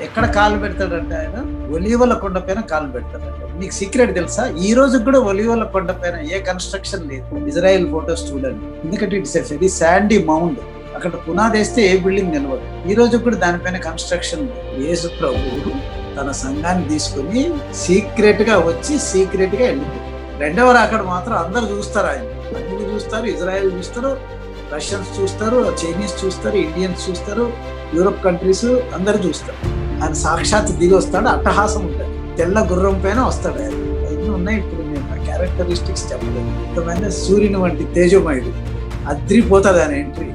ఎక్కడ కాలు పెడతాడంటే ఆయన ఒలీవల కొండ పైన కాలు పెడతాడంట. మీకు సీక్రెట్ తెలుసా? ఈ రోజు కూడా ఒలీవల కొండ పైన ఏ కన్స్ట్రక్షన్ లేదు. ఇజ్రాయెల్ ఫోటోస్ చూడండి, ఎందుకంటే it's a very Sandy mound. అక్కడ పునాదేస్తే ఏ బిల్డింగ్ నిలవదు. ఈ రోజు కూడా దానిపైన కన్స్ట్రక్షన్ లేదు. యేసు ప్రభువు తన సంఘాన్ని తీసుకుని సీక్రెట్ గా వచ్చి సీక్రెట్ గా వెళ్ళిపోయాడు. రెండవ రాకడ మాత్రం అందరు చూస్తారు, ఆయన అన్ని చూస్తారు. ఇజ్రాయెల్ చూస్తారు, రష్యన్స్ చూస్తారు, చైనీస్ చూస్తారు, ఇండియన్స్ చూస్తారు, యూరోప్ కంట్రీస్ అందరు చూస్తారు. ఆయన సాక్షాత్ దిగి వస్తాడు, అట్టహాసం ఉంటుంది, తెల్ల గుర్రం పైన వస్తాడు. ఆయన అవన్నీ ఉన్నాయి. ఇప్పుడు నేను ఆ క్యారెక్టరిస్టిక్స్ చెప్పలేదు. ఇంతమంది సూర్యుని వంటి తేజోమయుడు, అద్రిపోతుంది ఆయన entry.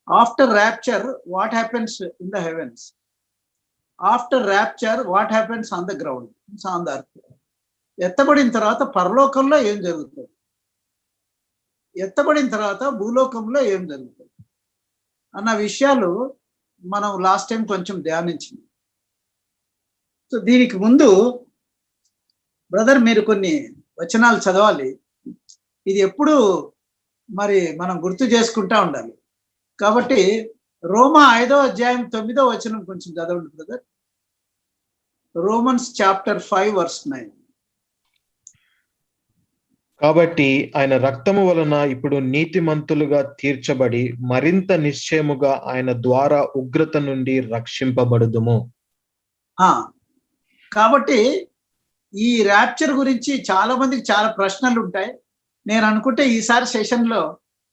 After rapture, what happens in the heavens? After rapture, what happens on the ground? It's on the earth. ఎత్తబడిన తర్వాత పరలోకంలో ఏం జరుగుతుంది, ఎత్తబడిన తర్వాత భూలోకంలో ఏం జరుగుతుంది అన్న విషయాలు మనం లాస్ట్ టైం కొంచెం ధ్యానించింది. సో దీనికి ముందు బ్రదర్ మీరు కొన్ని వచనాలు చదవాలి. ఇది ఎప్పుడు మరి మనం గుర్తు చేసుకుంటా ఉండాలి. కాబట్టి రోమా 5వ అధ్యాయం 9వ వచనం కొంచెం చదవండి బ్రదర్. Romans chapter 5 verse 9. కాబట్టి ఆయన రక్తము వలన ఇప్పుడు నీతిమంతులుగా తీర్చబడి మరింత నిశ్చయముగా ఆయన ద్వారా ఉగ్రత నుండి రక్షింపబడుదుము. కాబట్టి ఈ ర్యాప్చర్ గురించి చాలా మందికి చాలా ప్రశ్నలు ఉంటాయి. నేను అనుకుంటే ఈసారి సెషన్ లో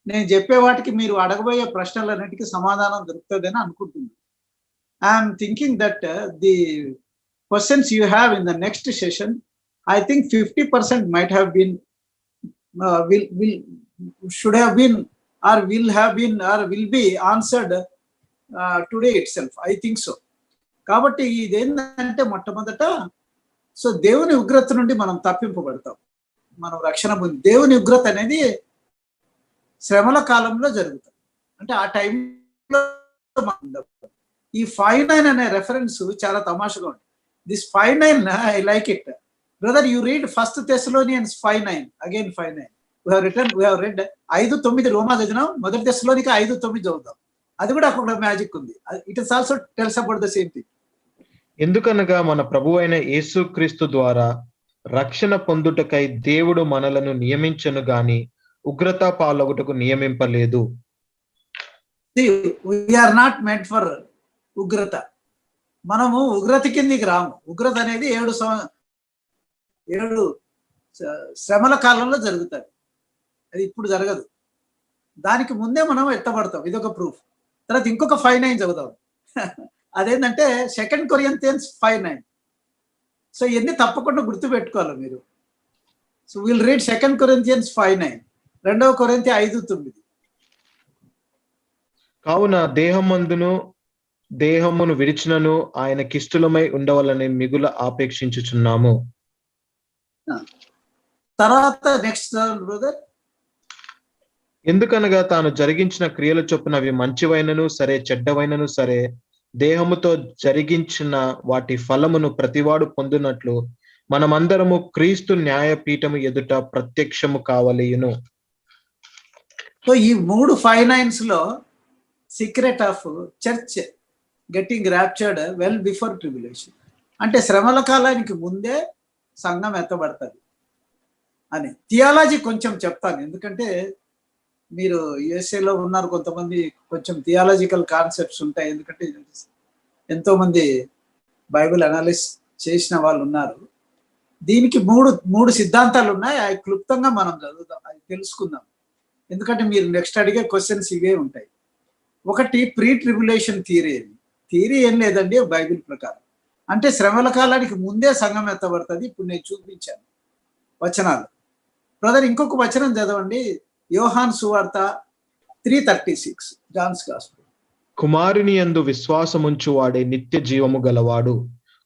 నేను చెప్పే వాటికి మీరు అడగబోయే ప్రశ్నలన్నిటికీ సమాధానం దొరుకుతుందని అనుకుంటున్నాను. I'm thinking that the questions you have in the next session, I think 50% might have been should have been or will have been or will be answered today itself. I think so. కాబట్టి ఇదేంటంటే మొట్టమొదట so దేవుని ఉగ్రత నుండి మనం తప్పింపబడతాం, మనం రక్షణ పొంది. దేవుని ఉగ్రత అనేది శ్రమల కాలంలో జరుగుతుంది. అంటే ఆ టైంలో ఈ 5:9 అనే రెఫరెన్స్ చాలా తమాషగా ఉంది. This 5:9 I like it brother. You read 1 Thessalonians 5:9 again 5:9. we have read 5:9 రోమా చదివినాం, మొదటి తెస్సలోనిక 5:9 చదువుతాం. అది కూడా అక్కడ మ్యాజిక్ ఉంది. It is also tells about the same thing. ఎందుకనగా మన ప్రభు అయిన యేసుక్రీస్తు ద్వారా రక్షణ పొందుటకై దేవుడు మనలను నియమించను గాని ఉగ్రత పాలొగుటకు నియమింపలేదు. we are not meant for ఉగ్రత. మనము ఉగ్రత కిందికి రాము. ఉగ్రత అనేది 7 శ్రమల కాలంలో జరుగుతుంది, అది ఇప్పుడు జరగదు. దానికి ముందే మనం ఎత్తబడతాం. ఇదొక ప్రూఫ్. తర్వాత ఇంకొక 5:9 చదువుతాం. అదేంటంటే 2 Corinthians 5:9. సో ఇవన్నీ తప్పకుండా గుర్తు పెట్టుకోవాలి మీరు. So will read 2 Corinthians 5:9, 2 కొరింథీ 5:9. కావున దేహమును విడిచినను ఆయన కిష్టులమై ఉండవాలని మిగుల ఆపేక్షించుచున్నాము. తర్వాత నెక్స్ట్ బ్రదర్. ఎందుకనగా తాను జరిగించిన క్రియల చొప్పున అవి మంచివైనను సరే చెడ్డవైనను సరే దేహముతో జరిగించిన వాటి ఫలమును ప్రతివాడు పొందునట్లు మనమందరము క్రీస్తు న్యాయపీఠము ఎదుట ప్రత్యక్షము కావలేను. సో ఈ 3 5:9s లో secret of church getting raptured well before tribulation, అంటే శ్రమల కాలానికి ముందే సంఘం ఎత్తబడుతుంది అని థియాలజీ కొంచెం చెప్తాను. ఎందుకంటే మీరు యుఎస్ఏలో ఉన్నారు, కొంతమంది కొంచెం థియాలజికల్ కాన్సెప్ట్స్ ఉంటాయి. ఎందుకంటే ఎంతో మంది బైబిల్ అనాలిసిస్ చేసిన వాళ్ళు ఉన్నారు. దీనికి మూడు సిద్ధాంతాలు ఉన్నాయి. అవి క్లుప్తంగా మనం చదువుతాం, అవి తెలుసుకుందాం. ఎందుకంటే మీరు నెక్స్ట్ అడిగే క్వశ్చన్స్ ఇవే ఉంటాయి. ఒకటి ప్రీ ట్రిబ్యులేషన్ థియరీ ఏం లేదండి బైబిల్ ప్రకారం. అంటే శ్రమల కాలానికి ముందే సంఘం ఎత్తబడుతుంది. ఇప్పుడు నేను చూపించాను వచనాలు. బ్రదర్ ఇంకొక వచనం చదవండి, యోహాను సువార్త 3:36, జాన్స్ గాస్పెల్. కుమారుని యందు విశ్వాసముంచు వాడే నిత్య జీవము గలవాడు,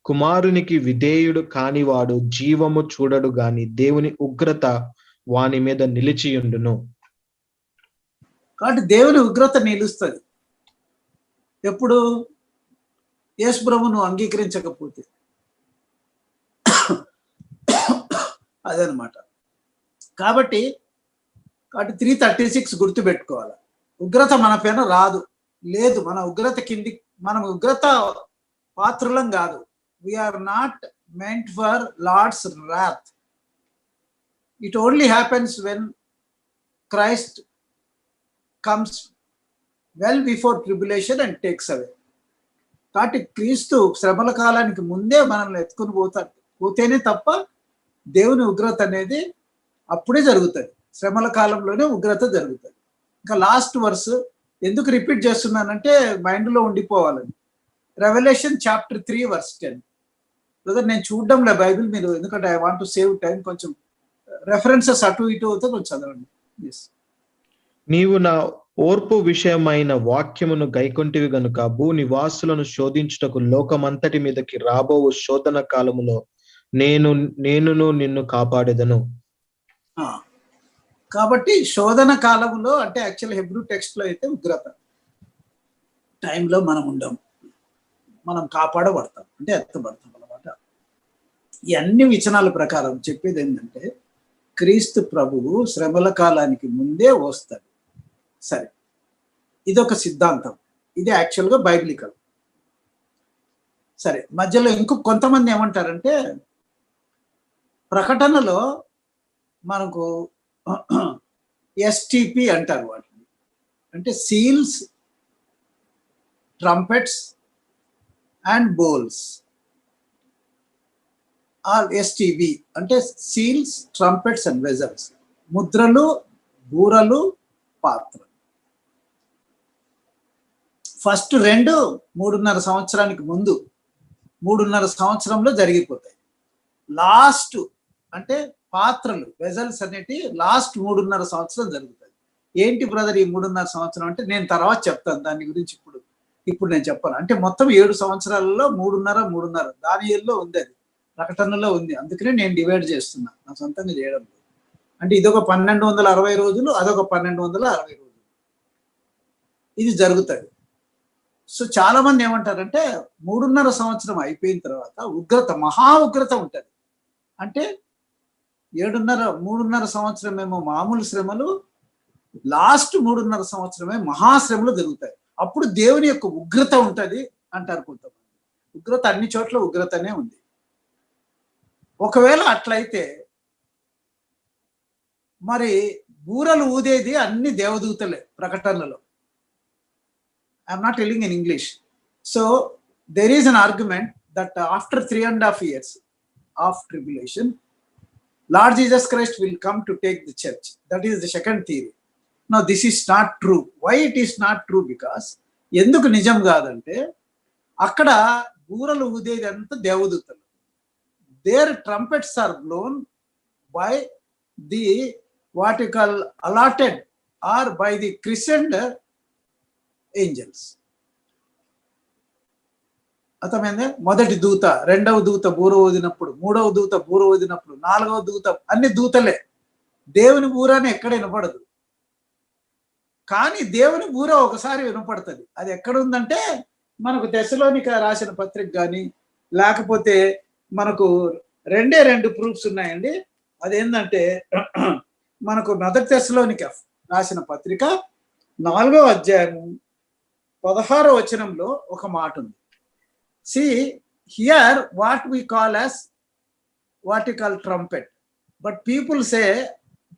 కుమారునికి విధేయుడు కానివాడు జీవము చూడడు గాని దేవుని ఉగ్రత వాని మీద నిలిచియుండును. కాబట్టి దేవుని ఉగ్రత నిలుస్తుంది. ఎప్పుడు యేసు ప్రభువును అంగీకరించకపోతే. అదనమాట. కాబట్టి 336 గుర్తు పెట్టుకోవాలి. ఉగ్రత మన పైన రాదు, లేదు. మన ఉగ్రత కింది, మనం ఉగ్రత పాత్రులం కాదు. We are not meant for Lord's wrath. It only happens when Christ comes well before tribulation and takes away. కాబట్టి క్రీస్తు శ్రమల కాలానికి ముందే మనల్ని ఎత్తుకుని పోతేనే తప్ప దేవుని ఉగ్రత అనేది అప్పుడే జరుగుతుంది. శ్రమల కాలంలోనే ఉగ్రత జరుగుతుంది. ఇంకా లాస్ట్ వర్స్ ఎందుకు రిపీట్ చేస్తున్నానంటే మైండ్లో ఉండిపోవాలని. Revelation chapter 3 verse 10. బ్రదర్ నేను చూడడంలే బైబిల్, మీరు ఎందుకంటే I want to save time, కొంచెం రెఫరెన్సెస్ అటు ఇటు అవుతే కొంచెం చదవండి. నీవు నా ఓర్పు విషయమైన వాక్యమును గైకొంటివి గనుక భూనివాసులను శోధించుటకు లోకమంతటి మీదకి రాబోవు శోధన కాలములో నేనును నిన్ను కాపాడేదను. కాబట్టి శోధన కాలంలో అంటే యాక్చువల్ హెబ్రూ టెక్స్ట్ లో అయితే ఉగ్రత టైంలో మనం ఉండం, మనం కాపాడబడతాం, అంటే ఎత్తబడతాం అన్నమాట. ఈ అన్ని విచనాల ప్రకారం చెప్పేది ఏంటంటే క్రీస్తు ప్రభువు శ్రమల కాలానికి ముందే వస్తాడు. సరే, ఇదొక సిద్ధాంతం, ఇది యాక్చువల్గా బైబిలికల్. సరే, మధ్యలో ఇంకో కొంతమంది ఏమంటారంటే ప్రకటనలో మనకు ఎస్టిపి అంటారు వాటిని, అంటే సీల్స్, ట్రంపెట్స్ అండ్ బోల్స్. ఎస్టిబి అంటే సీల్స్, ట్రంపెట్స్ అండ్ వెజల్స్, ముద్రలు, బూరలు, పాత్రలు. ఫస్ట్ 3.5 సంవత్సరానికి ముందు, 3.5 సంవత్సరంలో జరిగిపోతాయి. లాస్ట్ అంటే పాత్రలు, వెజల్స్ అనేటి లాస్ట్ 3.5 సంవత్సరం జరుగుతుంది. ఏంటి బ్రదర్ ఈ 3.5 సంవత్సరం అంటే నేను తర్వాత చెప్తాను దాని గురించి, ఇప్పుడు నేను చెప్పాను. అంటే మొత్తం 7 సంవత్సరాలలో 3.5 దానియేలులో ఉంది, అది ప్రకటనలో ఉంది. అందుకనే నేను డివైడ్ చేస్తున్నా, నా సొంతంగా చేయడం లేదు. అంటే ఇదొక 1260 రోజులు, అదొక 1260 రోజులు ఇది జరుగుతుంది. సో చాలా మంది ఏమంటారంటే 3.5 సంవత్సరం అయిపోయిన తర్వాత ఉగ్రత, మహా ఉగ్రత ఉంటుంది. అంటే 3.5 సంవత్సరం ఏమో మామూలు శ్రమలు, లాస్ట్ 3.5 సంవత్సరమే మహాశ్రమలు జరుగుతాయి. అప్పుడు దేవుని యొక్క ఉగ్రత ఉంటుంది అంటారు కొంతమంది. ఉగ్రత అన్ని చోట్ల ఉగ్రతనే ఉంది. ఒకవేళ అట్లయితే మరి బూరలు ఊదేది అన్ని దేవదూతలే ప్రకటనలో. I'm not telling in English. So there is an argument that after 3.5 years of tribulation, Lord Jesus Christ will come to take the church. That is the second theory. Now this is not true. Why it is not true? Because ఎందుకు నిజం కాదంటే అక్కడ బూరలు ఊదేది అంతా దేవదూతలు. Their trumpets are blown by the what you call allotted or by the christened angels. అర్థమైందే? మొదటి దూత, రెండవ దూత బూర ఊదినప్పుడు, మూడవ దూత బూర ఊదినప్పుడు, నాలుగవ దూత, అన్ని దూతలే. దేవుని బూర అని ఎక్కడ వినపడదు, కానీ దేవుని బూర ఒకసారి వినపడుతుంది. అది ఎక్కడ ఉందంటే మనకు తెస్సలోనిక రాసిన పత్రిక కానీ, లేకపోతే మనకు 2 ప్రూఫ్స్ ఉన్నాయండి. అదేంటంటే మనకు మొదటి తెస్సలోనిక రాసిన పత్రిక 4వ అధ్యాయము 16వ వచనంలో ఒక మాట ఉంది. See here what we call as what you call trumpet, but people say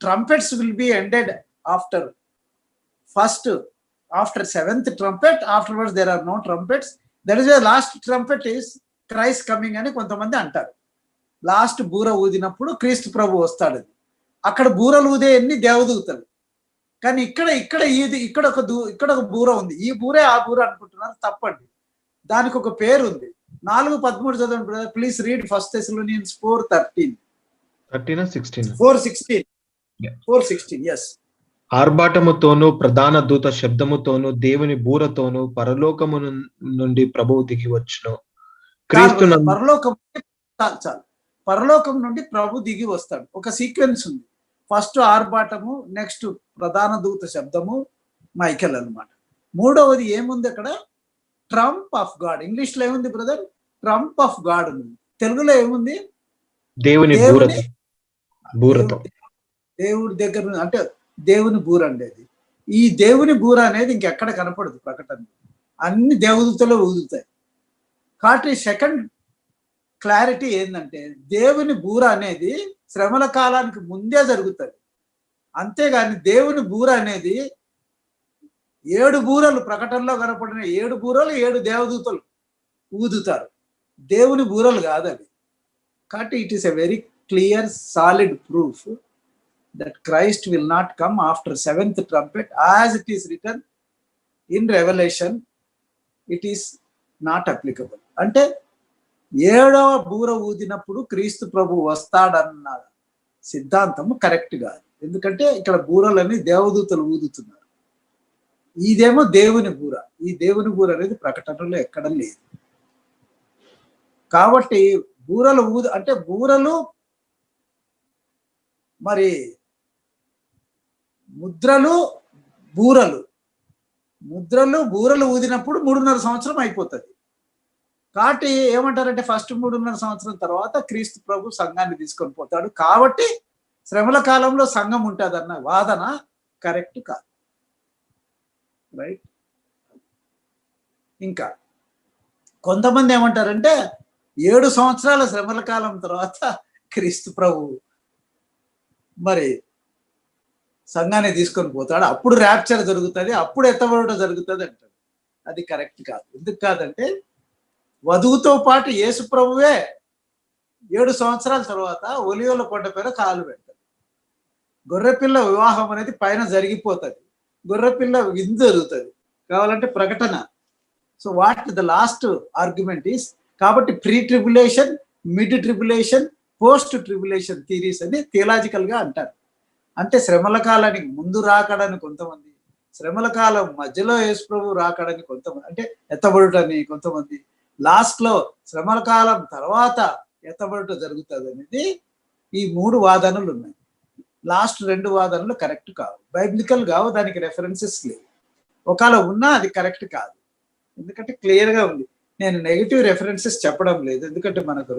trumpets will be ended after 7th trumpet. Afterwards there are no trumpets. That is why last trumpet is Christ coming అని కొంతమంది అంటారు. Last బూర ఊదినప్పుడు క్రీస్తు ప్రభు వస్తాడు. అక్కడ బూరలు ఊదే అన్ని దేవదూతలు, కానీ ఇక్కడ ఒక బూర ఉంది. ఈ బూరే ఆ బూర అనుకుంటున్నారు, తప్పండి. దానికి ఒక పేరు ఉంది. 4:13 చదవండి brother please. Read 1 Thessalonians 4:13. 4:16. yes. ఆర్భాటముతోను ప్రధాన దూత శబ్దముతోను దేవుని బూరతోను పరలోకము నుండి ప్రభువు దిగి వచ్చును. క్రీస్తు పరలోకం నుండి ప్రభు దిగి వస్తాడు. ఒక సీక్వెన్స్ ఉంది. ఫస్ట్ ఆర్భాటము, నెక్స్ట్ ప్రధాన దూత శబ్దము, మైకెల్ అన్నమాట. మూడవది ఏముంది అక్కడ? Trump of God. ఇంగ్లీష్ లో ఏముంది బ్రదర్? ట్రంప్ ఆఫ్ గాడ్ ఉంది. తెలుగులో ఏముంది? దేవుని బూరతో. దేవుడి దగ్గర అంటే దేవుని బూర అండి అది. ఈ దేవుని బూర అనేది ఇంకెక్కడ కనపడదు ప్రకటన. అన్ని దేవదూతలు ఊదుతాయి. కాబట్టి సెకండ్ క్లారిటీ ఏంటంటే దేవుని బూర అనేది శ్రమల కాలానికి ముందే జరుగుతుంది. అంతేగాని దేవుని బూర అనేది 7 బూరలు ప్రకటనలో కనపడిన 7 బూరలు 7 దేవదూతలు ఊదుతారు. దేవుని బూరలు కాదు అవి. కాబట్టి it is a very clear solid proof that Christ will not come after 7th trumpet as it is written in Revelation. It is not applicable. అంటే 7వ బూర ఊదినప్పుడు క్రీస్తు ప్రభు వస్తాడన్న సిద్ధాంతము కరెక్ట్ కాదు. ఎందుకంటే ఇక్కడ బూరలని దేవదూతలు ఊదుతున్నారు. ఇదేమో దేవుని బూర. ఈ దేవుని బూర అనేది ప్రకటనలో ఎక్కడ లేదు. కాబట్టి బూరలు అంటే బూరలు మరి ముద్రలు బూరలు ఊదినప్పుడు 3.5 సంవత్సరం అయిపోతుంది. కాబట్టి ఏమంటారంటే ఫస్ట్ 3.5 సంవత్సరం తర్వాత క్రీస్తు ప్రభు సంఘాన్ని తీసుకొని పోతాడు. కాబట్టి శ్రమల కాలంలో సంఘం ఉంటుందన్న వాదన కరెక్ట్ కాదు. రైట్. ఇంకా కొంతమంది ఏమంటారంటే 7 సంవత్సరాల శ్రమల కాలం తర్వాత క్రీస్తు ప్రభు మరి సంఘాన్ని తీసుకొని పోతాడు, అప్పుడు ర్యాప్చర్ జరుగుతుంది, అప్పుడు ఎత్తబడుట జరుగుతుంది అంటాడు. అది కరెక్ట్ కాదు. ఎందుకు కాదంటే వధువుతో పాటు యేసు ప్రభువే 7 సంవత్సరాల తర్వాత ఒలివల కొండ పైన కాలు పెడతాడు. గొర్రెపిల్ల వివాహం అనేది పైన జరిగిపోతుంది. గొర్రెపిల్ల విందు జరుగుతుంది. కావాలంటే ప్రకటన. So what the last argument is, కాబట్టి pre tribulation, mid tribulation, post tribulation theories అని థియలాజికల్ గా అంటారు. అంటే శ్రమల కాలానికి ముందు రాకడని కొంతమంది, శ్రమల కాలం మధ్యలో యేసు ప్రభు రాకడని కొంతమంది, అంటే ఎత్తబడుటని కొంతమంది, లాస్ట్ లో శ్రమల కాలం తర్వాత ఎత్తబడుట జరుగుతుంది అనేది ఈ 3 వాదనలు ఉన్నాయి. లాస్ట్ 2 వాదనలు కరెక్ట్ కావు, బైబిలికల్ కావు, దానికి రెఫరెన్సెస్ లేవు. ఒకవేళ ఉన్నా అది కరెక్ట్ కాదు. ఎందుకంటే క్లియర్ గా ఉంది. నేను నెగిటివ్ రెఫరెన్సెస్ చెప్పడం లేదు, ఎందుకంటే మనకు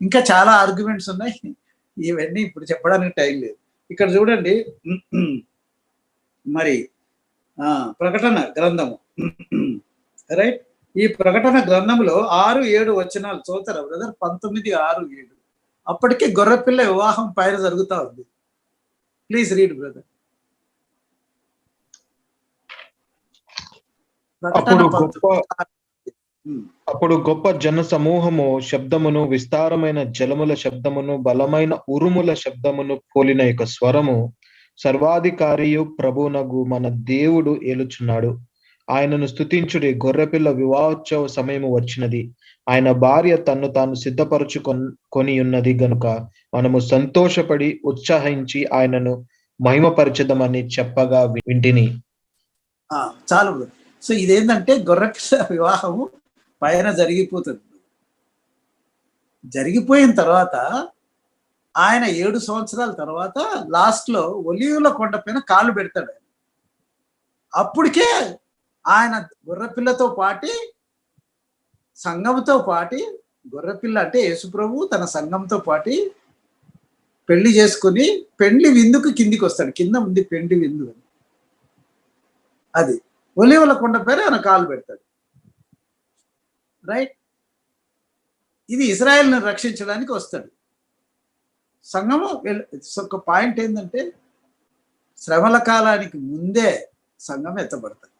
ఇంకా చాలా ఆర్గ్యుమెంట్స్ ఉన్నాయి. ఇవన్నీ ఇప్పుడు చెప్పడానికి టైం లేదు. ఇక్కడ చూడండి, మరి ప్రకటన గ్రంథము, రైట్. ఈ ప్రకటన గ్రంథంలో 6-7 వచనాలు చదువుతారా బ్రదర్? 19:6-7. అప్పటికే గొర్రెపిల్ల వివాహం పైన జరుగుతా ఉంది. Please read brother. అప్పుడు గొప్ప జన సమూహము శబ్దమును, విస్తారమైన జలముల శబ్దమును, బలమైన ఉరుముల శబ్దమును పోలిన యొక్క స్వరము, సర్వాధికారియు ప్రభునగు మన దేవుడు ఏలుచున్నాడు, ఆయనను స్తుతించుడి, గొర్రెపిల్ల వివాహోత్సవ సమయము వచ్చినది, ఆయన భార్య తన్ను తాను సిద్ధపరచుకొని ఉన్నది గనుక మనము సంతోషపడి ఉత్సాహించి ఆయనను మహిమపరచదమని చెప్పగా వింటిని. చాలు. సో ఇదేంటంటే గొర్రెపిల్ల వివాహము పైన జరిగిపోతుంది. జరిగిపోయిన తర్వాత ఆయన 7 సంవత్సరాల తర్వాత లాస్ట్ లో ఒలీవల కొండ పైన కాలు పెడతాడు. అప్పటికే ఆయన గొర్రెపిల్లతో పాటి, సంఘంతో పాటి, గొర్రెపిల్ల అంటే యేసుప్రభు తన సంఘంతో పాటి పెళ్లి చేసుకుని పెండ్లి విందుకు కిందికి వస్తాడు. కింద ఉంది పెండ్లి విందు అని. అది ఒలీవల కొండ పైన ఆయన కాలు పెడతాడు. రైట్. ఇది ఇజ్రాయెల్ని రక్షించడానికి వస్తాడు. సంఘము ఒక పాయింట్ ఏంటంటే శ్రమల కాలానికి ముందే సంఘం ఎత్తబడతాడు.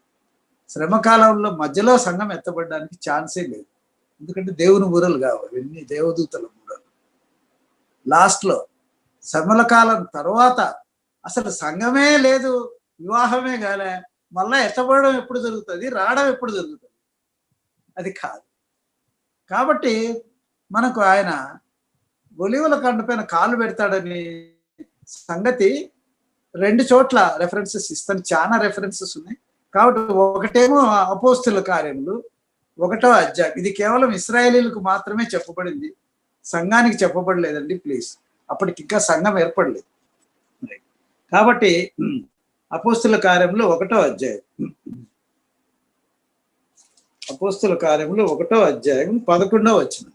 శ్రమ కాలంలో మధ్యలో సంఘం ఎత్తబడడానికి ఛాన్సే లేదు. ఎందుకంటే దేవుని బూరలు కావు, అవన్నీ దేవదూతల బూరలు. లాస్ట్ లో శ్రమల కాలం తర్వాత అసలు సంఘమే లేదు, వివాహమే కాలే, మళ్ళా ఎత్తబడడం ఎప్పుడు జరుగుతుంది, రావడం ఎప్పుడు జరుగుతుంది? అది కాదు. కాబట్టి మనకు ఆయన ఒలీవల కొండ పైన కాలు పెడతాడని సంగతి 2 చోట్ల రెఫరెన్సెస్ ఇస్తాను. చాలా రెఫరెన్సెస్ ఉన్నాయి. కాబట్టి ఒకటేమో అపోస్తుల కార్యములు 1వ అధ్యాయం. ఇది కేవలం ఇశ్రాయేలీలకు మాత్రమే చెప్పబడింది, సంఘానికి చెప్పబడలేదండి ప్లీజ్. అప్పటికి ఇంకా సంఘం ఏర్పడలేదు. కాబట్టి అపోస్తుల కార్యములు 1వ అధ్యాయం అపోస్తుల కార్యములు 1వ అధ్యాయం 11వ వచనం.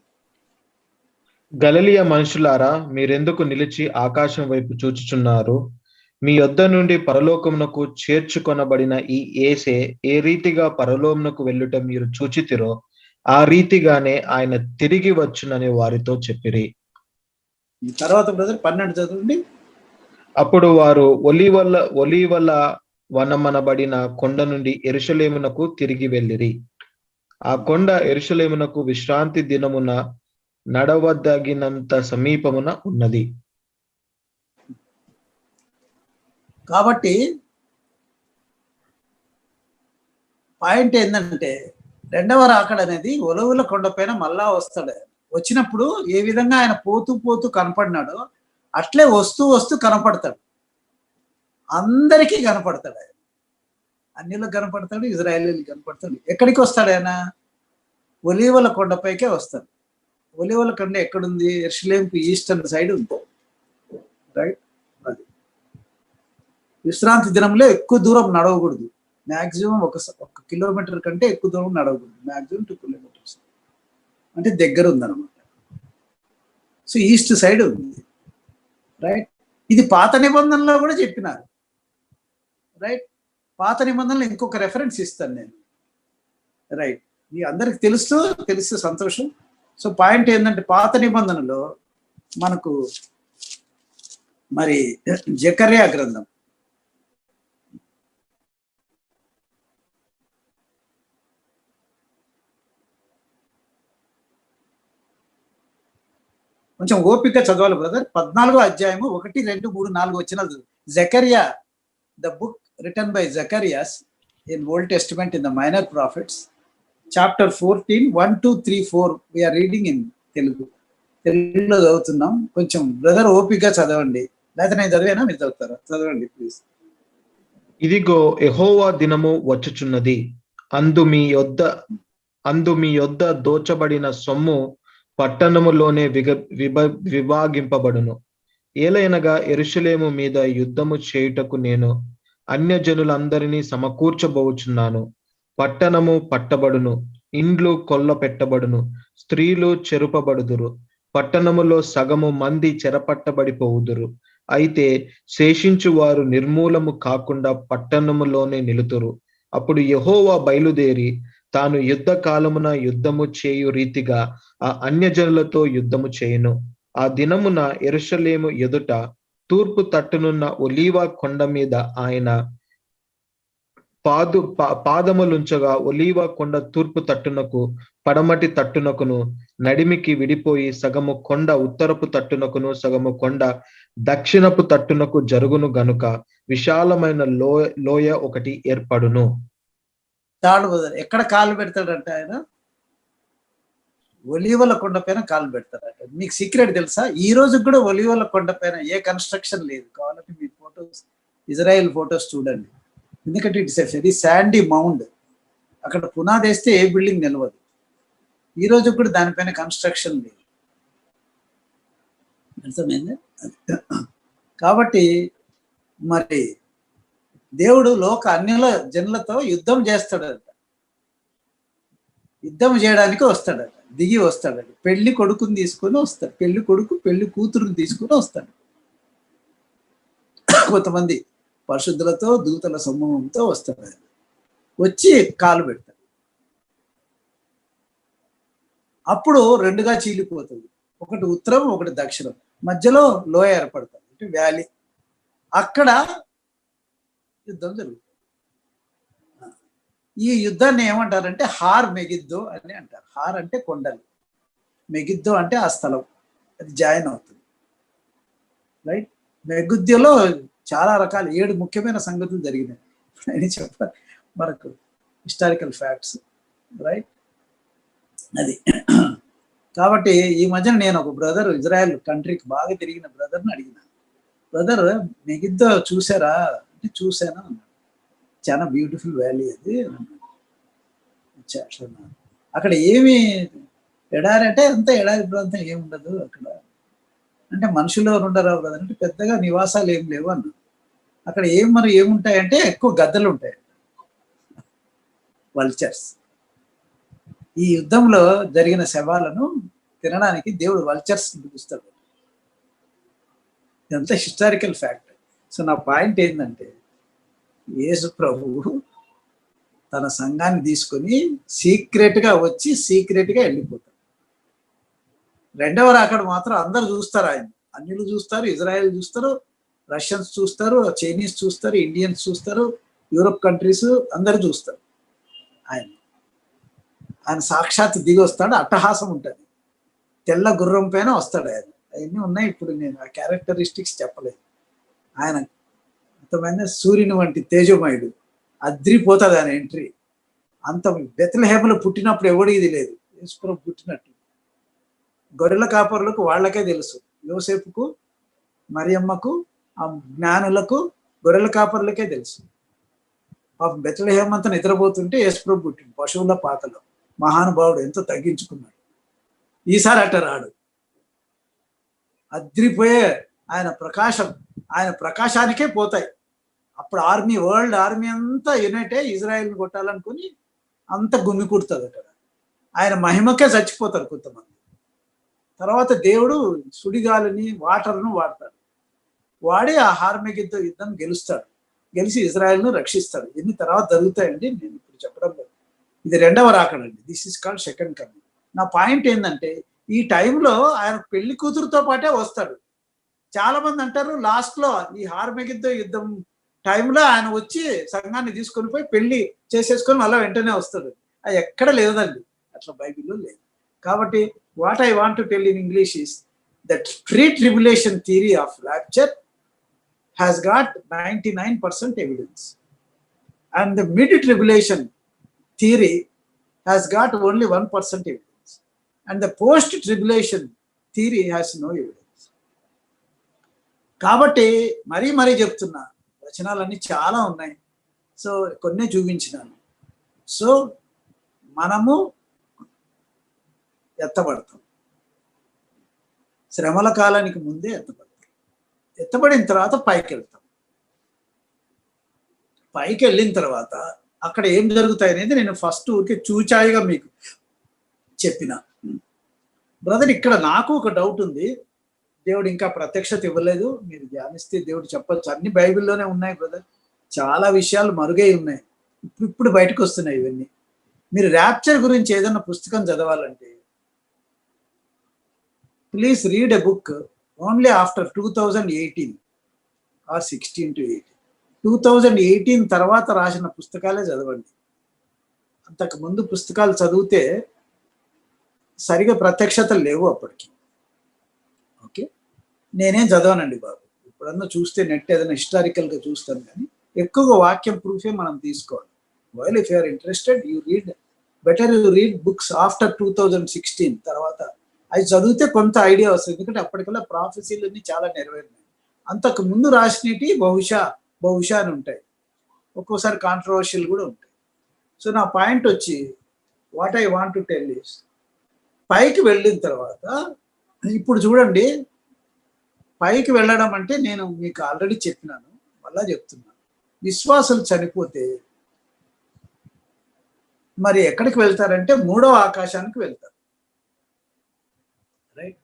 గలిలయ మనుషులారా, మీరెందుకు నిలిచి ఆకాశం వైపు చూచుచున్నారు? మీ యొద్ద నుండి పరలోకమునకు చేర్చుకొనబడిన ఈ యేసే ఏ రీతిగా పరలోకమునకు వెళ్ళుట మీరు చూచితిరో ఆ రీతిగానే ఆయన తిరిగి వచ్చునని వారితో చెప్పిరి. తర్వాత బ్రదర్ 12 చదవండి. అప్పుడు వారు ఒలీవల వనమనబడిన కొండ నుండి యెరూషలేమునకు తిరిగి వెళ్ళిరి. ఆ కొండ యెరూషలేమునకు విశ్రాంతి దినమున నడవదగినంత సమీపమున ఉన్నది. కాబట్టి పాయింట్ ఏంటంటే, రెండవ రాకడ అనేది ఒలీవల కొండపైన మళ్ళా వస్తాడు. వచ్చినప్పుడు ఏ విధంగా ఆయన పోతూ పోతూ కనపడినాడో అట్లే వస్తూ వస్తూ కనపడతాడు. అందరికీ కనపడతాడు ఆయన. అన్యులకు కనపడతాడు, ఇజ్రాయేలీలకు కనపడతాడు. ఎక్కడికి వస్తాడు ఆయన? ఒలీవల కొండపైకే వస్తాడు. ఒలీవల కొండ ఎక్కడుంది? యెరూషలేముకు ఈస్టర్న్ సైడ్ ఉంది, రైట్? అది విశ్రాంతి దినంలో ఎక్కువ దూరం నడవకూడదు. మ్యాక్సిమం ఒక కిలోమీటర్ కంటే ఎక్కువ దూరం నడవకూడదు. మ్యాక్సిమం 2 కిలోమీటర్స్ అంటే దగ్గర ఉందన్నమాట. సో ఈస్ట్ సైడ్ ఉంది, రైట్? ఇది పాత నిబంధనలో కూడా చెప్పినారు, రైట్? పాత నిబంధనలో ఇంకొక రెఫరెన్స్ ఇస్తాను నేను, రైట్? మీ అందరికి తెలిస్తే సంతోషం. సో పాయింట్ ఏంటంటే, పాత నిబంధనలో మనకు మరి జకర్యా గ్రంథం కొంచెం ఓపిక చదవాలి బ్రదర్. 14వ అధ్యాయము 1, 2, 3, 4 వచనాలు. జకర్యా, the book written by Zacharias in Old Testament in the minor prophets, chapter 14, 1, 2, 3, 4 we're reading in తెలుగులో చదువుతున్నాం. కొంచెం బ్రదర్ ఓపిక చదవండి, లేకపోతే నేను చదివేనా మీరు చదువుతారా? చదవండి ప్లీజ్. ఇదిగో యెహోవా దినము వచ్చుచున్నది, అందు మీ యొద్ద దోచబడిన సొమ్ము పట్టణములోనే విభాగింపబడును. ఏలైనగా యెరూషలేము మీద యుద్ధము చేయుటకు నేను అన్యజనులందరినీ సమకూర్చబోచున్నాను. పట్టణము పట్టబడును, ఇండ్లు కొల్ల పెట్టబడును, స్త్రీలు చెరుపబడుదురు, పట్టణములో సగము మంది చెరపట్టబడిపోవుదురు. అయితే శేషించు వారు నిర్మూలము కాకుండా పట్టణములోనే నిలుతురు. అప్పుడు యెహోవా బయలుదేరి తాను యుద్ధ కాలమున యుద్ధము చేయు రీతిగా ఆ అన్యజనులతో యుద్ధము చేయును. ఆ దినమున యెరూషలేము ఎదుట తూర్పు తట్టునున్న ఒలీవ కొండ మీద ఆయన పాదములుంచగా ఒలీవ కొండ తూర్పు తట్టునకు పడమటి తట్టునకును నడిమికి విడిపోయి సగము కొండ ఉత్తరపు తట్టునకును సగము కొండ దక్షిణపు తట్టునకు జరుగును గనుక విశాలమైన లోయ ఒకటి ఏర్పడును. చాలు బ్రదర్. ఎక్కడ కాలు పెడతాడంట ఆయన? ఒలీవల కొండ పైన కాలు పెడతాడట. మీకు సీక్రెట్ తెలుసా? ఈ రోజు కూడా ఒలీవల కొండ పైన ఏ కన్స్ట్రక్షన్ లేదు. కావాలంటే మీ ఫొటోస్, ఇజ్రాయెల్ ఫొటోస్ చూడండి. ఎందుకంటే it's a very Sandy mound. అక్కడ పునాది వేస్తే ఏ బిల్డింగ్ నిలవదు. ఈ రోజు కూడా దానిపైన కన్స్ట్రక్షన్ లేదు. అర్థమైంది? కాబట్టి మరి దేవుడు అన్యుల జనులతో యుద్ధం చేస్తాడట. యుద్ధం చేయడానికి వస్తాడట, దిగి వస్తాడట. పెళ్లి కొడుకుని తీసుకొని వస్తాడు. పెళ్లి కూతురుని తీసుకొని వస్తాడు. కొంతమంది పరిశుద్ధులతో దూతల సమూహంతో వస్తాడు. వచ్చి కాలు పెడతాడు. అప్పుడు 2గా చీలిపోతుంది. ఒకటి ఉత్తరం, ఒకటి దక్షిణం. మధ్యలో లోయ ఏర్పడుతుంది, అంటే వ్యాలీ. అక్కడ యుద్ధం జరుగుతుంది. ఈ యుద్ధాన్ని ఏమంటారంటే హార్ మెగిద్దో అని అంటారు. హార్ అంటే కొండలు, మెగిద్దో అంటే ఆ స్థలం, అది జాయిన్ అవుతుంది, రైట్? మెగిద్దోలో చాలా రకాల 7 ముఖ్యమైన సంగతులు జరిగినాయి. అని చెప్పాలి మనకు హిస్టారికల్ ఫ్యాక్ట్స్, రైట్? అది కాబట్టి ఈ మధ్యన నేను ఒక బ్రదర్ ఇజ్రాయెల్ కంట్రీకి బాగా తిరిగిన బ్రదర్ని అడిగిన, బ్రదర్ మెగిద్దో చూసారా అంటే చూసాను అన్నాడు. చాలా బ్యూటిఫుల్ వ్యాలీ అది అన్నాడు. అక్కడ ఏమి ఎడారి అంటే అంత ఎడారి ప్రాంతం ఏముండదు అక్కడ. అంటే మనుషులు ఉండరు బ్రదర్ అంటే పెద్దగా నివాసాలు ఏం లేవు అన్నాడు. అక్కడ ఏముంటాయంటే ఎక్కువ గద్దలు ఉంటాయి, వల్చర్స్. ఈ యుద్ధంలో జరిగిన శవాలను తినడానికి దేవుడు వల్చర్స్ పిలుస్తాడు. ఇదంతా హిస్టారికల్ ఫ్యాక్ట్. సో నా పాయింట్ ఏంటంటే, యేసు ప్రభువు తన సంఘాన్ని తీసుకొని సీక్రెట్ గా వచ్చి సీక్రెట్ గా వెళ్ళిపోతాడు. రెండవ రాకడ మాత్రం అందరు చూస్తారు, ఆయన అన్యులు చూస్తారు, ఇజ్రాయెల్ చూస్తారు, రష్యన్స్ చూస్తారు, చైనీస్ చూస్తారు, ఇండియన్స్ చూస్తారు, యూరోప్ కంట్రీస్ అందరు చూస్తారు. ఆయన సాక్షాత్ దిగి వస్తాడు, అట్టహాసం ఉంటుంది, తెల్ల గుర్రం పైన వస్తాడు ఆయన. అవన్నీ ఉన్నాయి. ఇప్పుడు నేను ఆ క్యారెక్టరిస్టిక్స్ చెప్పలేదు. ఆయన అంతమైన సూర్యుని వంటి తేజోమయుడు, అద్రిపోతుంది ఆయన ఎంట్రీ. అంత బెత్లెహేములో పుట్టినప్పుడు ఎవడికి ఇది లేదు, యేసుప్రభు పుట్టినట్టు. గొర్రెల కాపరులకు వాళ్ళకే తెలుసు, యోసేపుకు, మరియమ్మకు, ఆ జ్ఞానులకు, గొర్రెల కాపరులకే తెలుసు. పాపం బెత్లెహేమ్ అంతా నిద్రపోతుంటే యేసుప్రభు పుట్టిండు పశువుల పాకలో. మహానుభావుడు ఎంతో తగ్గించుకున్నాడు. ఈసారి అట్ట రాడు, అద్రిపోయే ఆయన ప్రకాశం, ఆయన ప్రకాశానికే పోతాయి. అప్పుడు ఆర్మీ, వరల్డ్ ఆర్మీ అంతా యునైట్ అయ్యి ఇజ్రాయెల్ని కొట్టాలనుకుని అంత గుమ్మి కుడుతుంది అక్కడ. ఆయన మహిమకే చచ్చిపోతారు కొంతమంది. తర్వాత దేవుడు సుడిగాలిని, వాటర్ను వాడతాడు. వాడి ఆ హార్మెగిద్దో యుద్ధం గెలుస్తాడు. గెలిచి ఇజ్రాయెల్ను రక్షిస్తాడు. ఎన్ని తర్వాత జరుగుతాయండి, నేను ఇప్పుడు చెప్పడం లేదు. ఇది రెండవ రాకడండి. This is called second coming. నా పాయింట్ ఏంటంటే, ఈ టైంలో ఆయన పెళ్లి కూతురుతో పాటే వస్తాడు. చాలా మంది అంటారు లాస్ట్ లో ఈ హార్మెగిద్దో యుద్ధం టైంలో ఆయన వచ్చి సంఘాన్ని తీసుకొని పోయి పెళ్లి చేసేసుకొని అలా వెంటనే వస్తాడు. అది ఎక్కడ లేదండి, అట్లా బైబిల్లో లేదు. కాబట్టి what I want to tell in English is that pre tribulation theory of rapture has got 99% evidence, and the mid tribulation theory has got only 1% evidence, and the post tribulation theory has no evidence. కాబట్టి మరీ చెప్తున్నా, వచనాలన్నీ చాలా ఉన్నాయి. So కొన్ని చూపించినాను. So మనము ఎత్తబడతాం, శ్రమల కాలానికి ముందే ఎత్తబడతాం. ఎత్తబడిన తర్వాత పైకి వెళ్తాం. పైకి వెళ్ళిన తర్వాత అక్కడ ఏం జరుగుతాయి అనేది నేను ఫస్ట్ ఊరికే చూచాయిగా మీకు చెప్పిన. బ్రదర్, ఇక్కడ నాకు ఒక డౌట్ ఉంది. దేవుడు ఇంకా ప్రత్యక్షత ఇవ్వలేదు, మీరు ధ్యానిస్తే దేవుడు చెప్పచ్చు. అన్ని బైబిల్లోనే ఉన్నాయి బ్రదర్, చాలా విషయాలు మరుగై ఉన్నాయి, ఇప్పుడు బయటకు వస్తున్నాయి ఇవన్నీ. మీరు ర్యాప్చర్ గురించి ఏదైనా పుస్తకం చదవాలంటే please read a book only after 2018 or 16 to 18. 2018 తర్వాత రాసిన పుస్తకాలే చదవండి. అంతకు ముందు పుస్తకాలు చదివితే సరిగా ప్రత్యక్షతలు లేవు అప్పటికి. ఓకే, నేనేం చదవనండి బాబు. ఇప్పుడన్నా చూస్తే నెట్ ఏదైనా హిస్టారికల్గా చూస్తాను, కానీ ఎక్కువగా వాక్యం ప్రూఫే మనం తీసుకోవాలి. While if you are interested, you read, better you read books after 2016 తర్వాత. అది చదివితే కొంత ఐడియా వస్తుంది, ఎందుకంటే అప్పటికల్లా ప్రాఫెసీలన్నీ చాలా నెరవేరినాయి. అంతకు ముందు రాసినవి బహుశా అని ఉంటాయి, ఒక్కోసారి కాంట్రవర్షియల్ కూడా ఉంటాయి. సో నా పాయింట్ వచ్చి, what I want to tell is, పైకి వెళ్ళిన తర్వాత ఇప్పుడు చూడండి, పైకి వెళ్ళడం అంటే నేను మీకు ఆల్రెడీ చెప్పినాను, మళ్ళా చెప్తున్నాను. విశ్వాసులు చనిపోతే మరి ఎక్కడికి వెళ్తారంటే మూడవ ఆకాశానికి వెళ్తారు, రైట్?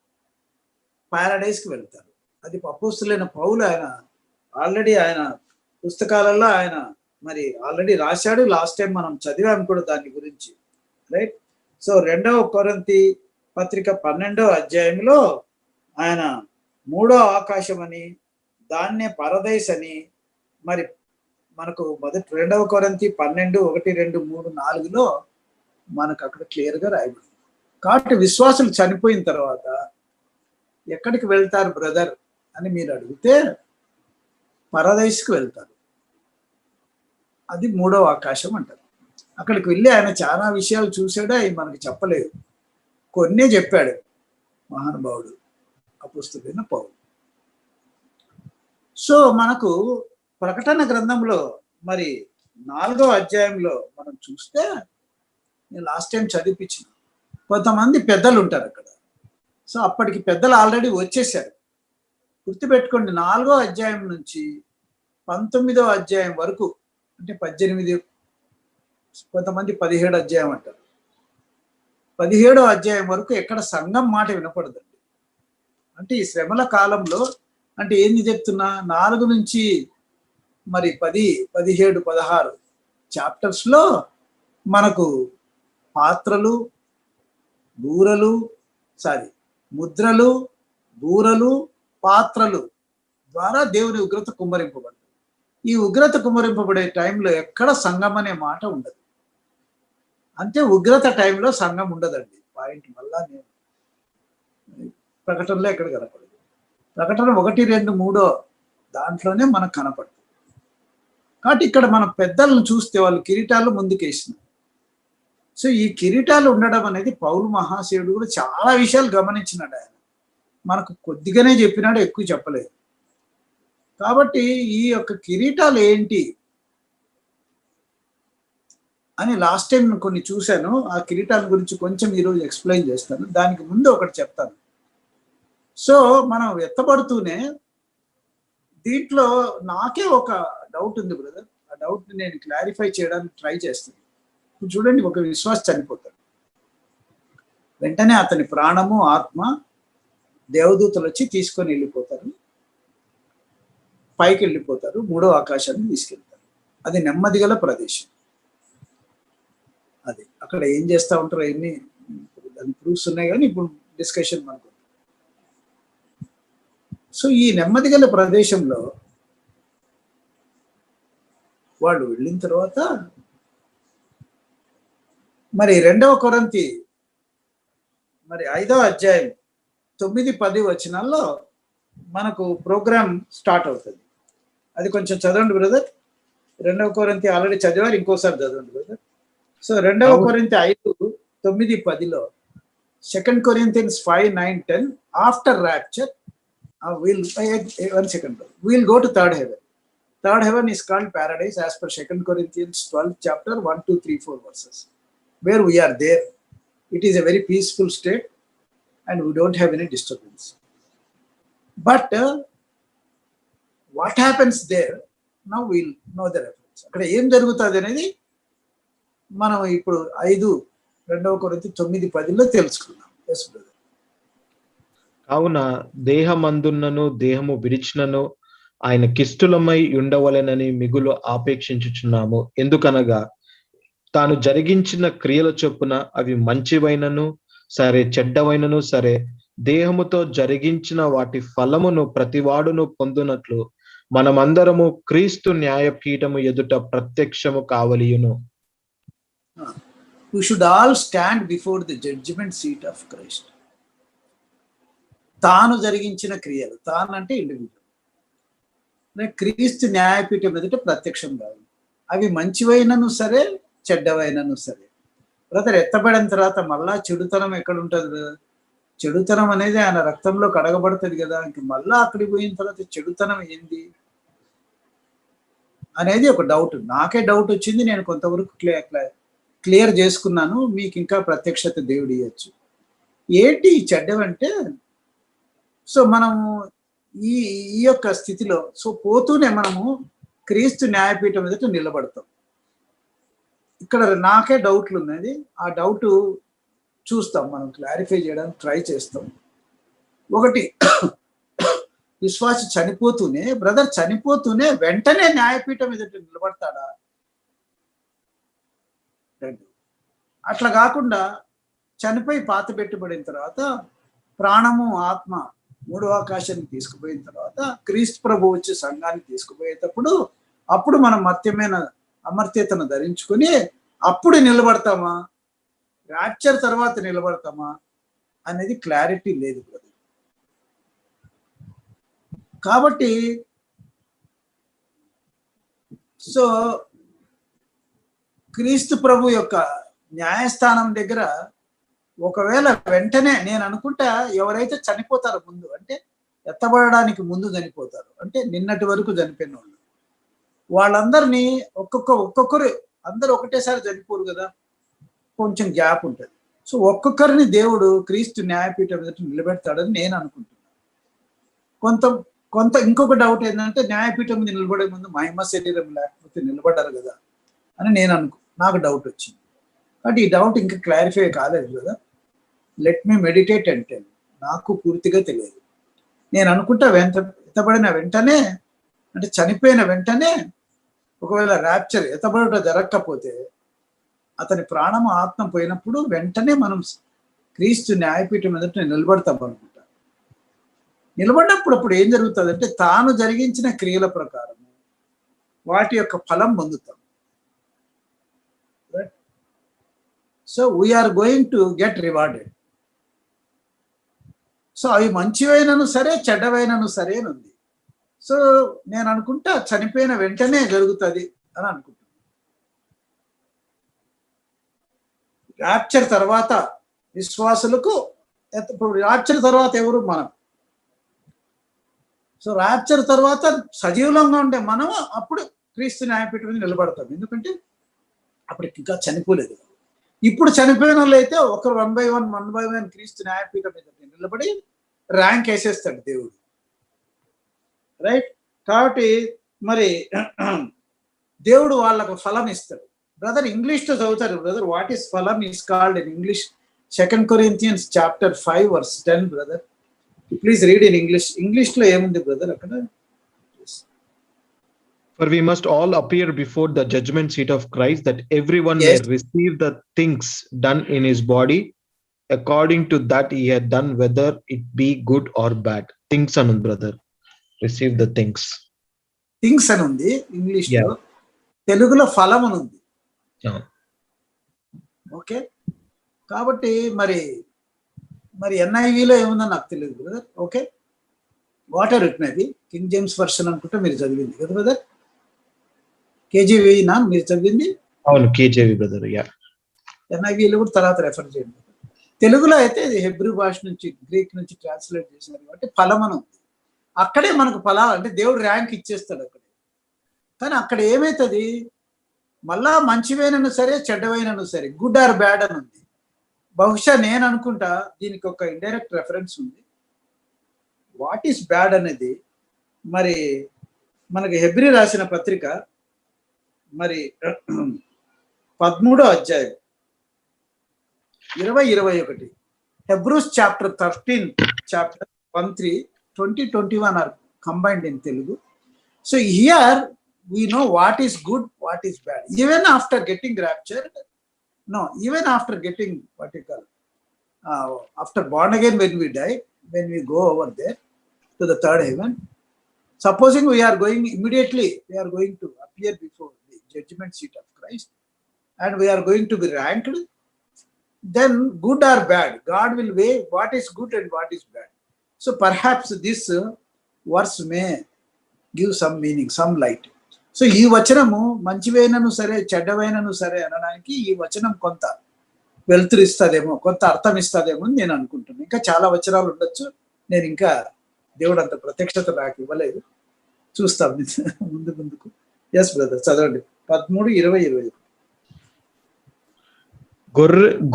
పారడైస్కి వెళ్తారు. అది అపోస్తులైన పౌలు ఆయన పుస్తకాలలో ఆయన మరి ఆల్రెడీ రాశాడు. లాస్ట్ టైం మనం చదివాము కూడా దాని గురించి, రైట్? సో 2వ కొరింథీ పత్రిక 12వ అధ్యాయంలో ఆయన మూడో ఆకాశం అని, దాన్నే పరదైస్ అని, మరి మనకు 2వ కొరింథీ 12, 1, 2, 3, 4లో మనకు అక్కడ క్లియర్గా రాయబడింది. కాబట్టి విశ్వాసులు చనిపోయిన తర్వాత ఎక్కడికి వెళ్తారు బ్రదర్ అని మీరు అడిగితే, పరదైస్కి వెళ్తారు. అది మూడవ ఆకాశం అంటారు. అక్కడికి వెళ్ళి ఆయన చాలా విషయాలు చూశాడు, అవి మనకు చెప్పలేదు, కొన్నే చెప్పాడు మహానుభావుడు అపోస్తలుడైన పౌలు. సో మనకు ప్రకటన గ్రంథంలో మరి 4వ అధ్యాయంలో మనం చూస్తే, నేను లాస్ట్ టైం చదివించిన, కొంతమంది పెద్దలు ఉంటారు అక్కడ. సో అప్పటికి పెద్దలు ఆల్రెడీ వచ్చేసారు. గుర్తుపెట్టుకోండి, 4వ అధ్యాయం నుంచి 19వ అధ్యాయం వరకు, అంటే 18, కొంతమంది 17 అధ్యాయం అంటారు. 17వ అధ్యాయం వరకు ఎక్కడ సంఘం మాట వినపడదండి. అంటే ఈ శ్రమల కాలంలో అంటే ఏంది చెప్తున్నా, 4 నుంచి మరి 10, 17, 16 చాప్టర్స్ లో మనకు పాత్రలు, బూరలు, ముద్రలు, బూరలు, పాత్రలు ద్వారా దేవుని ఉగ్రత కుమ్మరింపబడుతుంది. ఈ ఉగ్రత కుమ్మరింపబడే టైంలో ఎక్కడ సంఘం అనే మాట ఉండదు. అంటే ఉగ్రత టైంలో సంఘం ఉండదండి. పాయింట్ మళ్ళా నేను ప్రకటనలో ఎక్కడ కనపడదు. ప్రకటన 1, 2, 3 దాంట్లోనే మనకు కనపడుతుంది. కాబట్టి ఇక్కడ మన పెద్దలను చూస్తే వాళ్ళు కిరీటాలు ముందుకేసినారు. సో ఈ కిరీటాలు ఉండడం అనేది పౌలు మహాశయుడు కూడా చాలా విషయాలు గమనించినాడు. ఆయన మనకు కొద్దిగానే చెప్పినాడు, ఎక్కువ చెప్పలేదు. కాబట్టి ఈ యొక్క కిరీటాలు ఏంటి అని లాస్ట్ టైం కొన్ని చూశాను. ఆ కిరీటాల గురించి కొంచెం ఈరోజు ఎక్స్ప్లెయిన్ చేస్తాను. దానికి ముందు ఒకటి చెప్తాను. సో మనం ఎత్తబడుతూనే దీంట్లో నాకే ఒక డౌట్ ఉంది బ్రదర్. ఆ డౌట్ నేను క్లారిఫై చేయడానికి ట్రై చేస్తాను. చూడండి, ఒక విశ్వాసి చనిపోతాడు, వెంటనే అతని ప్రాణము, ఆత్మ దేవదూతలు వచ్చి తీసుకొని వెళ్ళిపోతారు, పైకి వెళ్ళిపోతారు, 3వ ఆకాశాన్ని తీసుకెళ్తారు. అది నెమ్మది గల ప్రదేశం. అది అక్కడ ఏం చేస్తూ ఉంటారో ఎన్ని దాని ప్రూఫ్స్ ఉన్నాయి, కానీ ఇప్పుడు డిస్కషన్ మనకు. సో ఈ నెమ్మది గల ప్రదేశంలో వాళ్ళు వెళ్ళిన తర్వాత మరి 2వ కొరింథీ మరి 5వ అధ్యాయం 9, 10 వచనాల్లో మనకు ప్రోగ్రామ్ స్టార్ట్ అవుతుంది. అది కొంచెం చదవండి బ్రదర్. 2వ కొరింథీ ఆల్రెడీ చదివారు, ఇంకోసారి చదవండి బ్రదర్. సో 2వ కొరింథీ 5, 9, 10లో 2 Corinthians 5, 9, 10 after rapture we'll go to third heaven. Third heaven is called paradise as per 2 Corinthians 12 chapter 1, 2, 3, 4 verses, where we are there. It is a very peaceful state and we don't have any disturbance. But what happens there, now we'll know the reference. అక్కడ ఏం జరుగుతుంది అనేది మనం ఇప్పుడు 2వ కొరింథీ 9, 10లో తెలుసుకున్నాం. Yes brother. కావున దేహమందున్నను దేహము విడిచినను ఆయన కిష్టులమై ఉండవలెనని మిగులు ఆపేక్షించుచున్నాము. ఎందుకనగా తాను జరిగించిన క్రియల చొప్పున అవి మంచివైనను సరే, చెడ్డవైనను సరే, దేహముతో జరిగించిన వాటి ఫలమును ప్రతివాడును పొందునట్లు మనమందరము క్రీస్తు న్యాయపీఠము ఎదుట ప్రత్యక్షము కావలియును. We should all stand before the judgment seat of Christ. తాను జరిగించిన క్రియలు, తాను అంటే ఇండివిజువల్, క్రీస్తు న్యాయపీఠం ఎదుట ప్రత్యక్షం కాదు. అవి మంచివైనను సరే, చెడ్డవైనను సరే. బ్రదర్ ఎత్తబడిన తర్వాత మళ్ళా చెడుతనం ఎక్కడ ఉంటుంది బ్రదర్? చెడుతనం అనేది ఆయన రక్తంలో కడగబడుతుంది కదా. ఇంక మళ్ళా అక్కడికి పోయిన తర్వాత చెడుతనం ఏంది అనేది ఒక డౌట్. నాకే డౌట్ వచ్చింది, నేను కొంతవరకు క్లియర్ చేసుకున్నాను. మీకు ఇంకా ప్రత్యక్షత దేవుడు ఇవ్వచ్చు. ఏంటి ఈ చెడ్డవంటే, సో మనము ఈ యొక్క స్థితిలో సో పోతూనే మనము క్రీస్తు న్యాయపీఠం ఎదుట నిలబడతాం. ఇక్కడ నాకే డౌట్లు ఉన్నది. ఆ డౌట్ చూస్తాం, మనం క్లారిఫై చేయడానికి ట్రై చేస్తాం. ఒకటి, విశ్వాసి చనిపోతూనే, బ్రదర్ చనిపోతూనే వెంటనే న్యాయపీఠం ఎదుట నిలబడతాడా? అట్లా కాకుండా చనిపోయి పాత పెట్టబడిన తర్వాత ప్రాణము, ఆత్మ 3వ ఆకాశానికి తీసుకుపోయిన తర్వాత క్రీస్తు ప్రభు వచ్చి సంఘానికి తీసుకుపోయేటప్పుడు అప్పుడు మనం అమర్త్యతను ధరించుకొని అప్పుడు నిలబడతామా, ర్యాప్చర్ తర్వాత నిలబడతామా అనేది క్లారిటీ లేదు కదా. కాబట్టి సో క్రీస్తు ప్రభు యొక్క న్యాయస్థానం దగ్గర ఒకవేళ వెంటనే నేను అనుకుంటా ఎవరైతే చనిపోతారో ముందు, అంటే ఎత్తబడడానికి ముందు చనిపోతారు, అంటే నిన్నటి వరకు చనిపోయిన వాళ్ళు, వాళ్ళందరినీ ఒక్కొక్కరు అందరూ ఒకటేసారి చనిపోరు కదా, కొంచెం గ్యాప్ ఉంటుంది. సో ఒక్కొక్కరిని దేవుడు క్రీస్తు న్యాయపీఠం ఎదుట నిలబెడతాడని నేను అనుకుంటున్నాను. కొంత ఇంకొక డౌట్ ఏంటంటే, న్యాయపీఠం మీద నిలబడే ముందు మహిమ శరీరం లేకపోతే నిలబడ్డారు కదా అని నాకు డౌట్ వచ్చింది. కాబట్టి ఈ డౌట్ ఇంకా క్లారిఫై కాలేదు కదా. లెట్ మీ మెడిటేట్ అంటే నాకు పూర్తిగా తెలియదు. నేను అనుకుంటా ఎత్తబడిన వెంటనే, అంటే చనిపోయిన వెంటనే, ఒకవేళ ర్యాప్చర్ ఎత్తబడుట జరగకపోతే అతని ప్రాణము ఆత్మ పోయినప్పుడు వెంటనే మనం క్రీస్తు న్యాయపీఠం ఎదుట నిలబడతాం అనుకుంటా. నిలబడినప్పుడు అప్పుడు ఏం జరుగుతుంది అంటే తాను జరిగించిన క్రియల ప్రకారం వాటి యొక్క ఫలం పొందుతాం. So we are going to get rewarded. So అవి మంచివైనను సరే చెడ్డవైనను సరే అని ఉంది. సో నేను అనుకుంటా చనిపోయిన వెంటనే జరుగుతుంది అని అనుకుంటున్నాను. ర్యాప్చర్ తర్వాత విశ్వాసులకు, ఇప్పుడు ర్యాప్చర్ తర్వాత ఎవరు? మనం. సో ర్యాప్చర్ తర్వాత సజీవంగా ఉండే మనం అప్పుడు క్రీస్తు న్యాయపీఠం మీద నిలబడతాం. ఎందుకంటే అప్పటికి ఇంకా చనిపోలేదు. ఇప్పుడు చనిపోయిన వాళ్ళు అయితే ఒకరు 1 by 1 క్రీస్తు న్యాయపీఠం మీద నిలబడి ర్యాంక్ వేసేస్తాడు దేవుడు, రైట్? కాబట్టి మరి దేవుడు వాళ్ళకు ఫలం ఇస్తాడు. బ్రదర్ ఇంగ్లీష్లో చదువుతారు బ్రదర్. వాట్ ఈస్ ఫలం is called in English? 2 Corinthians chapter 5 verse 10 brother. Please read in English. ఇంగ్లీష్లో ఏముంది బ్రదర్ అక్కడ? For we must all appear before the judgment seat of Christ, that everyone Yes. may receive the things done in his body according to that he had done, whether it be good or bad. Things anu brother. Receive the things. Things అని ఉంది ఇంగ్లీష్లో. Yeah. తెలుగులో ఫలం అని ఉంది. Yeah. Okay, కాబట్టి మరి ఎన్ఐవిలో ఏముందని నాకు తెలియదు brother. Okay, what or it maybe King James version అనుకుంటే మీరు చదివింది కదా బ్రదర్? కేజీవి నా మీరు చదివింది? అవును, కేజీవి బ్రదర్. యా, ఎన్ఐవిలో కూడా తర్వాత రెఫర్ చేయండి. తెలుగులో అయితే ఇది హెబ్రూ భాష నుంచి గ్రీక్ నుంచి ట్రాన్స్లేట్ చేసినారు కాబట్టి ఫలం అని ఉంది. అక్కడే మనకు ఫలాలు అంటే దేవుడు ర్యాంక్ ఇచ్చేస్తాడు అక్కడే. కానీ అక్కడ ఏమవుతుంది, మళ్ళా మంచివైనను సరే చెడ్డవైనను సరే, గుడ్ ఆర్ బ్యాడ్ అని ఉంది. బహుశా నేను అనుకుంటా దీనికి ఒక ఇండైరెక్ట్ రెఫరెన్స్ ఉంది. వాట్ ఈస్ బ్యాడ్ అనేది మరి మనకి హెబ్రీ రాసిన పత్రిక మరి 13వ అధ్యాయం 20-21 Hebrews chapter 13 chapter 1-3 20-21 are combined in Telugu. So here we know what is good, what is bad. Even after getting raptured, no, even after getting what you call, after born again, when we die, when we go over there to the third heaven, supposing we are going immediately, we are going to appear before the judgment seat of Christ and we are going to be ranked, then good or bad, God will weigh what is good and what is bad. So perhaps this verse may give some meaning, some light. So ఈ వచనము మంచివైనను సరే చెడ్డవైనను సరే అనడానికి ఈ వచనం కొంత వెలుతురు ఇస్తుందేమో, కొంత అర్థం ఇస్తుందేమో అని నేను అనుకుంటున్నాను. ఇంకా చాలా వచనాలు ఉండొచ్చు, నేను ఇంకా దేవుడు అంత ప్రత్యక్షత నాకు ఇవ్వలేదు, చూస్తాం ముందుకు. ఎస్ బ్రదర్ చదవండి 13-20-21.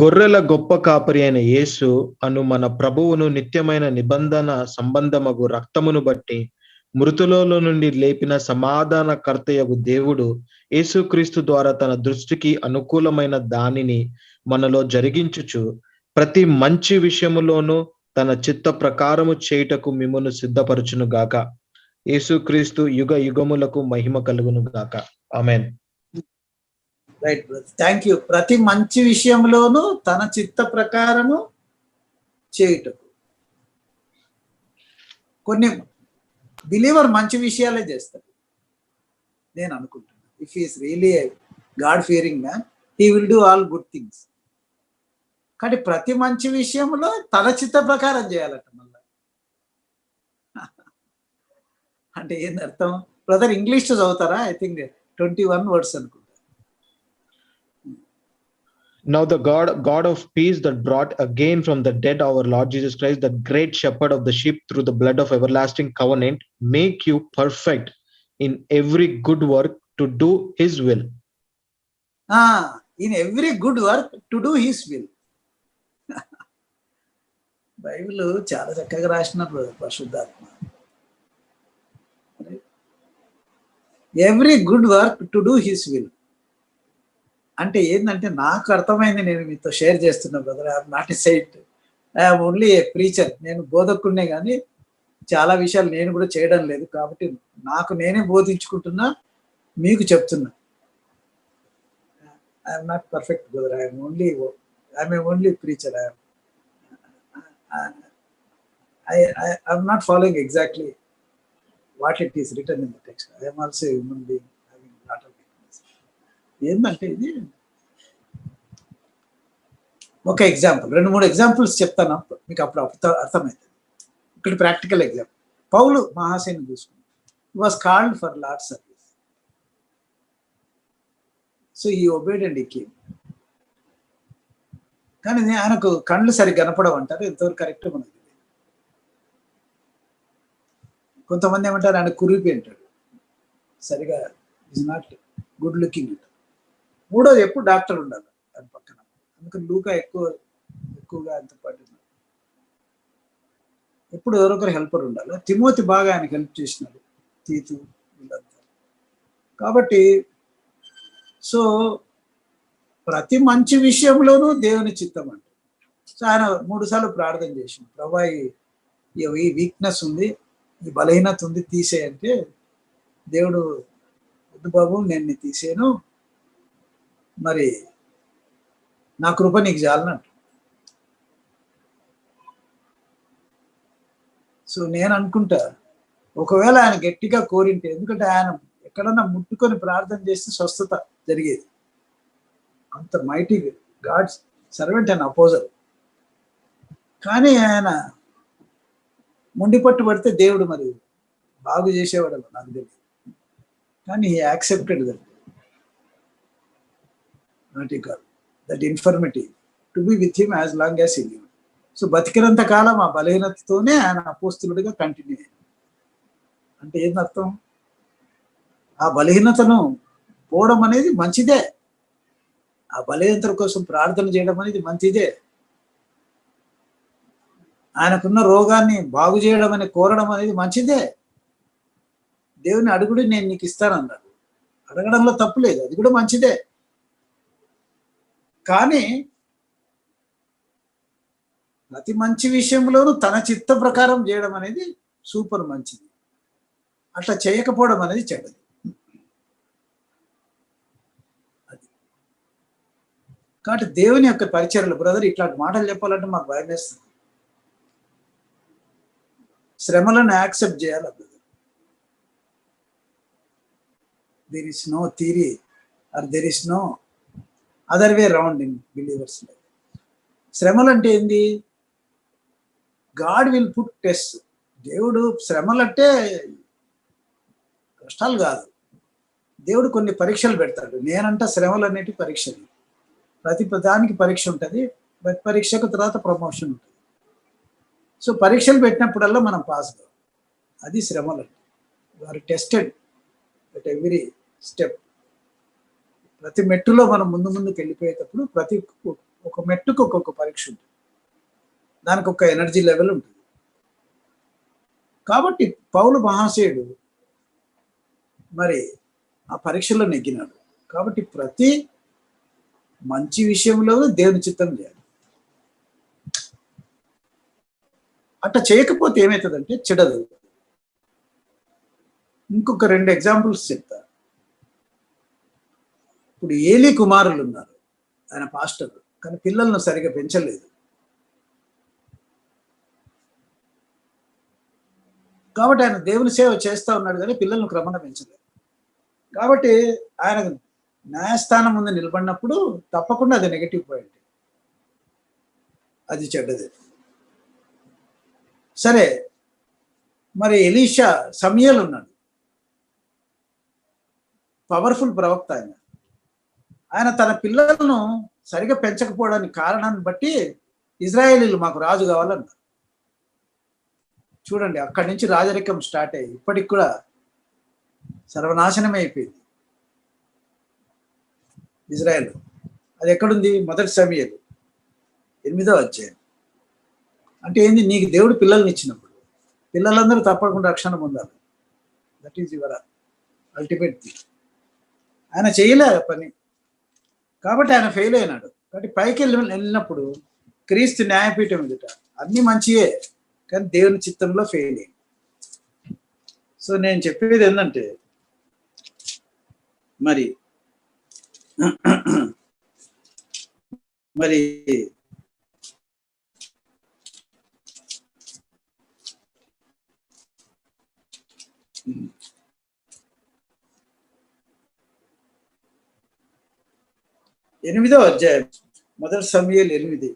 గొర్రెల గొప్ప కాపరి అయిన యేసు అను మన ప్రభువును నిత్యమైన నిబంధన సంబంధమగు రక్తమును బట్టి మృతులలో నుండి లేపిన సమాధానకర్తయగు దేవుడు యేసుక్రీస్తు ద్వారా తన దృష్టికి అనుకూలమైన దానిని మనలో జరిగించుచు ప్రతి మంచి విషయములోనూ తన చిత్త ప్రకారము చేయుటకు మిమ్మును సిద్ధపరచును గాక. యేసుక్రీస్తు యుగ యుగములకు మహిమ కలుగును గాక. ఆమేన్. Right brother, thank you. ప్రతి మంచి విషయంలోనూ తన చిత్త ప్రకారము చేయుటకు. కొన్ని బిలీవర్ మంచి విషయాలే చేస్తాడు నేను అనుకుంటున్నాను. If he is really God Fearing man, he will do all good things. కానీ ప్రతి మంచి విషయంలో తన చిత్త ప్రకారం చేయాలట. మళ్ళా అంటే ఏంది అర్థం బ్రదర్? ఇంగ్లీష్ చదువుతారా? ఐ థింక్ 21 words అనుకుంటా. Now the God of peace that brought again from the dead our Lord Jesus Christ, the great shepherd of the sheep, through the blood of everlasting covenant, make you perfect in every good work to do his will. In every good work to do his will. Bible చాలా చక్కగా రాసినారు పరిశుద్ధాత్మ. Every good work to do his will అంటే ఏంటంటే నాకు అర్థమైంది, నేను మీతో share చేస్తున్నా brother. I'm not a saint, I'm only A preacher. నేను బోధకుడినే కానీ చాలా విషయాలు నేను కూడా చేయడం లేదు. కాబట్టి నాకు నేనే బోధించుకుంటున్నా, మీకు చెప్తున్నా. I'm not perfect brother. I'm only preacher. I'm not following exactly what it is return in the text. I'm also human being having lot of weakness. ఏంటంటే ఇది ఒక ఎగ్జాంపుల్, 2-3 ఎగ్జాంపుల్స్ చెప్తాను, మీకు అప్పుడు అర్థమవుతుంది. ఇక్కడ ప్రాక్టికల్ ఎగ్జాంపుల్. పౌలు మహాశయుని చూసుకున్నాం. He was called for lord service. So ఈ ఒబేడ్ అండ్ ఈ కేమ్. కానీ ఆయనకు కళ్ళు సరిగ్గా కనపడవు అంటారు. ఎంతవరకు కరెక్ట్ మనకు తెలియదు. కొంతమంది ఏమంటారు ఆయన కురిపి అంటాడు, సరిగా ఈజ్ నాట్ గుడ్ లుకింగ్ అంటారు. మూడోది ఎప్పుడు డాక్టర్ ఉండాలి దాని పక్కన. అందుకని లూకా ఎక్కువగా అంత పడుతున్నాడు. ఎప్పుడు ఎవరొకరు హెల్పర్ ఉండాలి. తిమోతి బాగా ఆయనకు హెల్ప్ చేసినాడు, తీతు వీళ్ళంతా. కాబట్టి సో ప్రతి మంచి విషయంలోనూ దేవుని చిత్తం అంట. సో ఆయన 3 సార్లు ప్రార్థన చేసింది, ప్రభా ఈ వీక్నెస్ ఉంది, ఈ బలహీనత ఉంది, తీసేయంటే దేవుడు వద్దు బాబు నేను తీసేను, మరి నా కృప నీకు చాలనంట. సో నేను అనుకుంటా ఒకవేళ ఆయన గట్టిగా కోరింటే, ఎందుకంటే ఆయన ఎక్కడన్నా ముట్టుకొని ప్రార్థన చేస్తే స్వస్థత జరిగేది. అంత మైటీ గాడ్స్ సర్వెంట్ అండ్ అపోజర్. కానీ ఆయన ముండి పట్టు పడితే దేవుడు మరి బాగు చేసేవాడు నాకు తెలియదు. కానీ he accepted that infirmity to be with him as long as he lived. So బతికినంత కాలం ఆ బలహీనతతోనే ఆయన అపోస్తులుడిగా కంటిన్యూ అయ్యాడు. అంటే ఏందర్థం? ఆ బలహీనతను పోవడం అనేది మంచిదే, ఆ బలహీనత కోసం ప్రార్థన చేయడం అనేది మంచిదే, ఆయనకున్న రోగాన్ని బాగు చేయడం అని కోరడం అనేది మంచిదే. దేవుని అడుగుడు నేను నీకు ఇస్తానన్నాడు, అడగడంలో తప్పు లేదు, అది కూడా మంచిదే. కానీ ప్రతి మంచి విషయంలోనూ తన చిత్త ప్రకారం చేయడం అనేది సూపర్ మంచిది, అట్లా చేయకపోవడం అనేది చెడ్డది. అది కాబట్టి దేవుని యొక్క పరిచర్యలు బ్రదర్ ఇట్లాంటి మాటలు చెప్పాలంటే మాకు భయం వేస్తుంది. శ్రమలను యాక్సెప్ట్ చేయాలి brother. There is no theory or there is no other way round in believers life. శ్రమలు అంటే ఏంది? God will put test. దేవుడు శ్రమలంటే కష్టాలు కాదు, దేవుడు కొన్ని పరీక్షలు పెడతాడు. నేనంట శ్రమలు అనేటి పరీక్షలు, ప్రతి దానికి పరీక్ష ఉంటుంది, ప్రతి పరీక్షకు తర్వాత ప్రమోషన్ ఉంటుంది. సో పరీక్షలు పెట్టినప్పుడల్లా మనం పాస్ కావాలి, అది శ్రమలు. వారు టెస్టెడ్ అట్ ఎవ్రీ స్టెప్. ప్రతి మెట్టులో మనం ముందుకు వెళ్ళిపోయేటప్పుడు ప్రతి ఒక మెట్టుకు ఒక్కొక్క పరీక్ష ఉంటుంది, దానికి ఒక ఎనర్జీ లెవెల్ ఉంటుంది. కాబట్టి పౌలు మహాశయుడు మరి ఆ పరీక్షలో నెగ్గినాడు. కాబట్టి ప్రతి మంచి విషయంలో దేవుని చిత్తం చేయాలి. అట్లా చేయకపోతే ఏమవుతుందంటే చెడదు. ఇంకొక 2 ఎగ్జాంపుల్స్ చెప్తా. ఇప్పుడు ఏలీ కుమారులు ఉన్నారు, ఆయన పాస్టర్, కానీ పిల్లలను సరిగా పెంచలేదు. కాబట్టి ఆయన దేవుని సేవ చేస్తూ ఉన్నాడు కానీ పిల్లలను క్రమంగా పెంచలేదు. కాబట్టి ఆయన న్యాయస్థానం ముందు నిలబడినప్పుడు తప్పకుండా అది నెగటివ్ పాయింట్, అది చెడ్డది. సరే, మరి ఎలీషా సమయలు ఉన్నాడు, పవర్ఫుల్ ప్రవక్త. ఆయన తన పిల్లలను సరిగా పెంచకపోవడానికి కారణాన్ని బట్టి ఇజ్రాయేలీలు మాకు రాజు కావాలన్నారు. చూడండి, అక్కడి నుంచి రాజరికం స్టార్ట్ అయ్యి ఇప్పటికి కూడా సర్వనాశనమే అయిపోయింది ఇజ్రాయెల్. అది ఎక్కడుంది? 1 సమూయేలు 8వ అధ్యాయం. అంటే ఏంది? నీకు దేవుడు పిల్లల్ని ఇచ్చినప్పుడు పిల్లలందరూ తప్పకుండా రక్షణ పొందాలి. That is your ultimate thing. ఆయన చేయలే పని, కాబట్టి ఆయన ఫెయిల్ అయినాడు. కాబట్టి పైకి వెళ్ళినప్పుడు క్రీస్తు న్యాయపీఠం ఎదుట అన్ని మంచియే, కానీ దేవుని చిత్తంలో ఫెయిల్ అయ్యి. సో నేను చెప్పేది ఏంటంటే, మరి మరి 8వ అధ్యాయం, 1 సమూయేలు 8,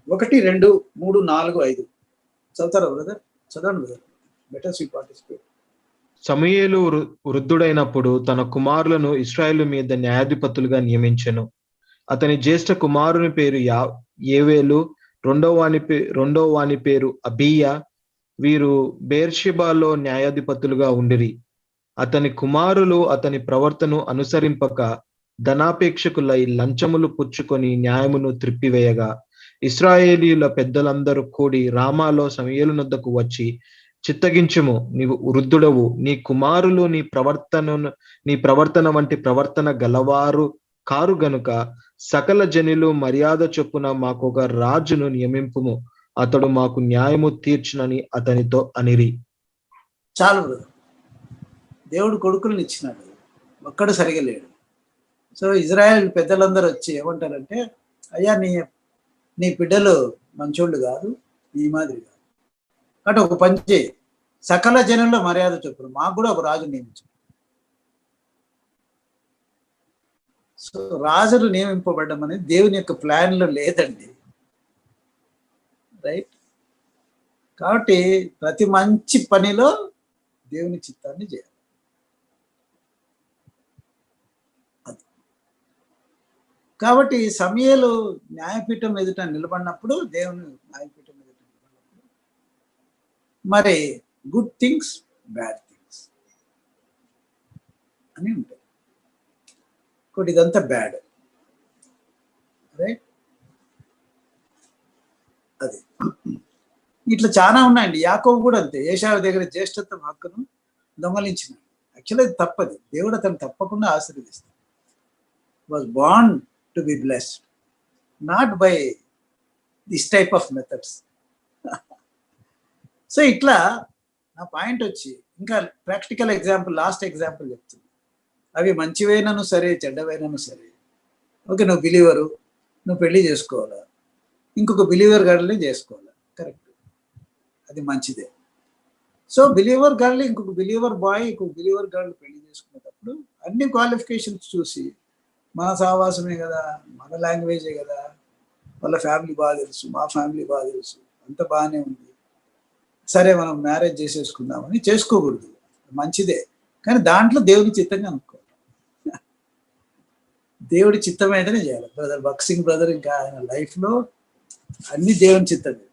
1, 2, 3, 4, 5 చదువుతారా బ్రదర్? చదవండి బ్రదర్, బెటర్ వి పార్టిసిపేట్. సమూయేలు వృద్ధుడైనప్పుడు తన కుమారులను ఇశ్రాయేలు మీద న్యాయాధిపతులుగా నియమించెను. అతని జ్యేష్ఠ కుమారుని పేరు ఏవేలు, రెండో వాని పేరు అబీయా. వీరు బెర్షెబాలో న్యాయాధిపతులుగా ఉండిరి. అతని కుమారులు అతని ప్రవర్తనను అనుసరింపక ధనాపేక్షకులై లంచములు పుచ్చుకొని న్యాయమును త్రిప్పివేయగా, ఇశ్రాయేలీయుల పెద్దలందరూ కూడి రామాలో సమూయేలు నొద్దకు వచ్చి, చిత్తగించుము, నీవు వృద్ధుడవు, నీ కుమారులు నీ ప్రవర్తన వంటి ప్రవర్తన గలవారు కారు గనుక సకల జనులు మర్యాద చొప్పున మాకొక రాజును నియమింపుము, అతడు మాకు న్యాయము తీర్చునని అతనితో అనిరి. చాలు, దేవుడు కొడుకులను ఇచ్చినాడు, ఒక్కడు సరిగా లేడు. సో ఇజ్రాయెల్ పెద్దలందరూ వచ్చి ఏమంటారంటే, అయ్యా నీ బిడ్డలు మంచోళ్ళు కాదు, నీ మాదిరి కాదు, కాబట్టి ఒక పని చేయి, సకల జనుల్లో మర్యాద చొప్పున మాకు కూడా ఒక రాజు నియమించు. సో రాజులు నియమింపబడ్డం అనేది దేవుని యొక్క ప్లాన్లో లేదండి, రైట్? కాబట్టి ప్రతి మంచి పనిలో దేవుని చిత్తాన్ని చేయాలి. కాబట్టి సమూయేలు న్యాయపీఠం ఎదుట నిలబడినప్పుడు, దేవుని న్యాయపీఠం ఎదుట నిలబడినప్పుడు మరి గుడ్ థింగ్స్, బ్యాడ్ థింగ్స్ అని ఉంటాయి. ఇంకోటి ఇదంతా బ్యాడ్, రైట్? అది ఇట్లా చాలా ఉన్నాయండి. యాకోబు కూడా అంతే, ఏశావు దగ్గర జ్యేష్ఠత్వం హక్కును దొంగలించినాడు. యాక్చువల్లీ అది తప్పది, దేవుడు అతను తప్పకుండా ఆశీర్వదిస్తాడు. Was born to be blessed, not by this type of methods. So ఇట్లా నా పాయింట్ వచ్చి, ఇంకా ప్రాక్టికల్ ఎగ్జాంపుల్, లాస్ట్ ఎగ్జాంపుల్ చెప్తుంది. అవి మంచివైనను సరే, చెడ్డవైనను సరే, ఓకే, నువ్వు బిలీవరు, నువ్వు పెళ్లి చేసుకోవాలా, ఇంకొక బిలీవర్ గర్ల్ని చేసుకోవాలా, కరెక్ట్, అది మంచిదే. సో బిలీవర్ గర్ల్ ఇంకొక బిలీవర్ బాయ్ ఇంకొక బిలీవర్ గర్ల్ పెళ్లి చేసుకునేటప్పుడు అన్ని క్వాలిఫికేషన్స్ చూసి, మన సావాసమే కదా, మన లాంగ్వేజే కదా, వాళ్ళ ఫ్యామిలీ బాగా తెలుసు, మా ఫ్యామిలీ బాగా తెలుసు, అంత బాగానే ఉంది, సరే మనం మ్యారేజ్ చేసేసుకుందామని చేసుకోకూడదు. మంచిదే, కానీ దాంట్లో దేవుడి చిత్తంగా అనుకోవాలి. దేవుడి చిత్తం అయితేనే చేయాలి. బ్రదర్ బక్సింగ్ బ్రదర్ ఇంకా ఆయన లైఫ్లో అన్ని దేవుని చిత్తమే.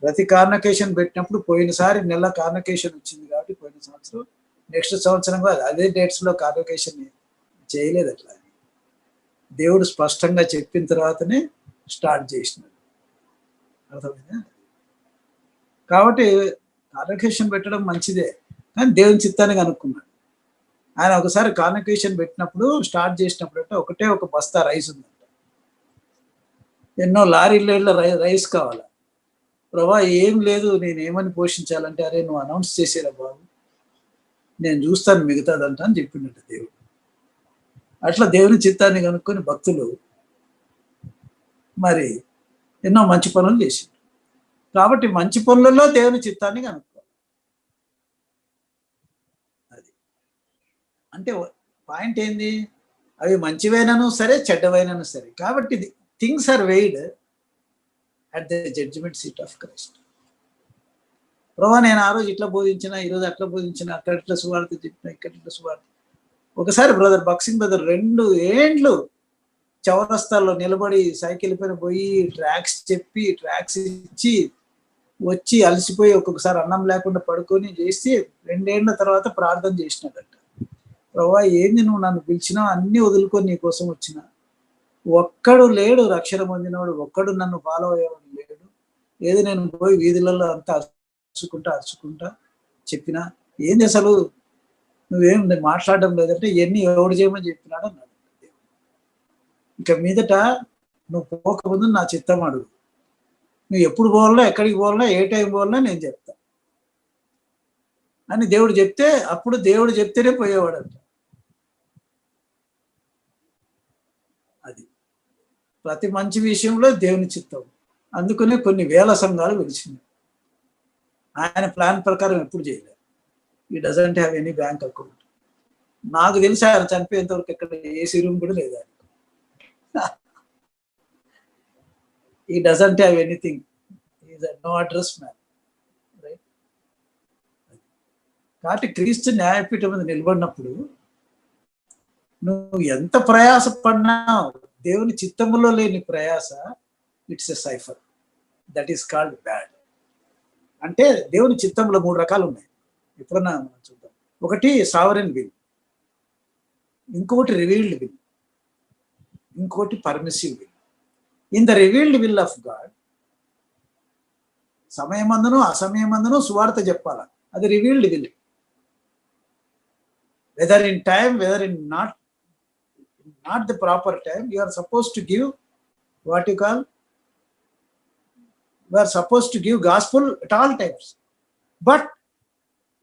ప్రతి కాన్వకేషన్ పెట్టినప్పుడు, పోయినసారి నెల కాన్వకేషన్ వచ్చింది కాబట్టి పోయిన సంవత్సరం, నెక్స్ట్ సంవత్సరం కూడా అదే డేట్స్లో కాన్వకేషన్ చేయలేదు. అట్లా దేవుడు స్పష్టంగా చెప్పిన తర్వాతనే స్టార్ట్ చేసినాడు, అర్థమైందా? కాబట్టి కాన్వకేషన్ పెట్టడం మంచిదే, కానీ దేవుని చిత్తాన్ని కనుక్కున్నాడు. ఆయన ఒకసారి కాన్వకేషన్ పెట్టినప్పుడు, స్టార్ట్ చేసినప్పుడు అంటే ఒకటే ఒక బస్తా రైస్ ఉందంట, ఎన్నో లారీల రైస్ కావాలా. ప్రభా ఏం లేదు, నేను ఏమని పోషించాలంటే, అరే నువ్వు అనౌన్స్ చేసేరా బాబు, నేను చూస్తాను మిగతాదంట అని చెప్పిండట దేవుడు. అట్లా దేవుని చిత్తాన్ని కనుక్కొని భక్తులు మరి ఎన్నో మంచి పనులు చేసిండ్రు. కాబట్టి మంచి పనులలో దేవుని చిత్తాన్ని కనుక్కోవాలి. అది అంటే పాయింట్ ఏంది, అవి మంచివైనను సరే, చెడ్డవైనను సరే. కాబట్టి things are weighed at the judgement seat of Christ. ప్రభా నేను ఆ రోజు ఇట్లా బోధించిన, ఈరోజు అట్లా బోధించిన, అక్కడ ఇట్లా సువార్త చెప్పిన, ఇక్కడ ఇట్లా సువార్త. ఒకసారి బ్రదర్ బక్సింగ్ బ్రదర్ 2 ఏండ్లు చౌరస్తాల్లో నిలబడి సైకిల్ పైన పోయి ట్రాక్స్ చెప్పి, ట్రాక్స్ ఇచ్చి వచ్చి అలసిపోయి ఒక్కొక్కసారి అన్నం లేకుండా పడుకొని చేసి 2 ఏళ్ల తర్వాత ప్రార్థన చేసినాడట. ప్రభా ఏంది నువ్వు నన్ను పిలిచినావు, అన్ని వదులుకొని నీ కోసం వచ్చిన, ఒక్కడు లేడు రక్షణ పొందినవాడు, ఒక్కడు నన్ను ఫాలో అయ్యేవాడు లేడు. ఏదో నేను పోయి వీధులలో అంతా అరుచుకుంటా చెప్పినా, ఏంది అసలు నువ్వేం మాట్లాడడం లేదంటే, ఇవన్నీ ఎవడు చేయమని చెప్పినాడు అన్నాడు. ఇక మీదట నువ్వు పోకముందు నా చిత్తం అడుగు, నువ్వు ఎప్పుడు పోవాలన్నా ఎక్కడికి పోవాలన్నా ఏ టైం పోవాలన్నా నేను చెప్తా అని దేవుడు చెప్తే, అప్పుడు దేవుడు చెప్తేనే పోయేవాడంట. అది ప్రతి మంచి విషయంలో దేవుని చిత్తం. అందుకనే కొన్ని వేల సంఘాలు వెలిచినాయి. ఆయన ప్లాన్ ప్రకారం ఎప్పుడు చేయలేదు. ఈ doesn't have any bank account. నాకు తెలిసి ఆయన చనిపోయేంత వరకు ఎక్కడ ఏసీ రూమ్ కూడా లేదు ఆయన. He doesn't have anything, is no address man, right? కాబట్టి క్రీస్తు న్యాయపీఠం మీద నిలబడినప్పుడు నువ్వు ఎంత ప్రయాస పడినావు, దేవుని చిత్తములో లేని ప్రయాస, it's a cipher, that is called bad. అంటే దేవుని చిత్తంలో 3 రకాలు ఉన్నాయి. ఎప్పుడన్నా మనం చూద్దాం. ఒకటి సావరెన్ విల్, ఇంకొకటి రివీల్డ్ విల్, ఇంకొకటి permissive will. In the revealed will of God సమయమందును అసమయమందును సువార్త చెప్పాలా, అది revealed will. Whether in time, whether in not the proper time, you are supposed to give what you call, we are supposed to give gospel at all times, but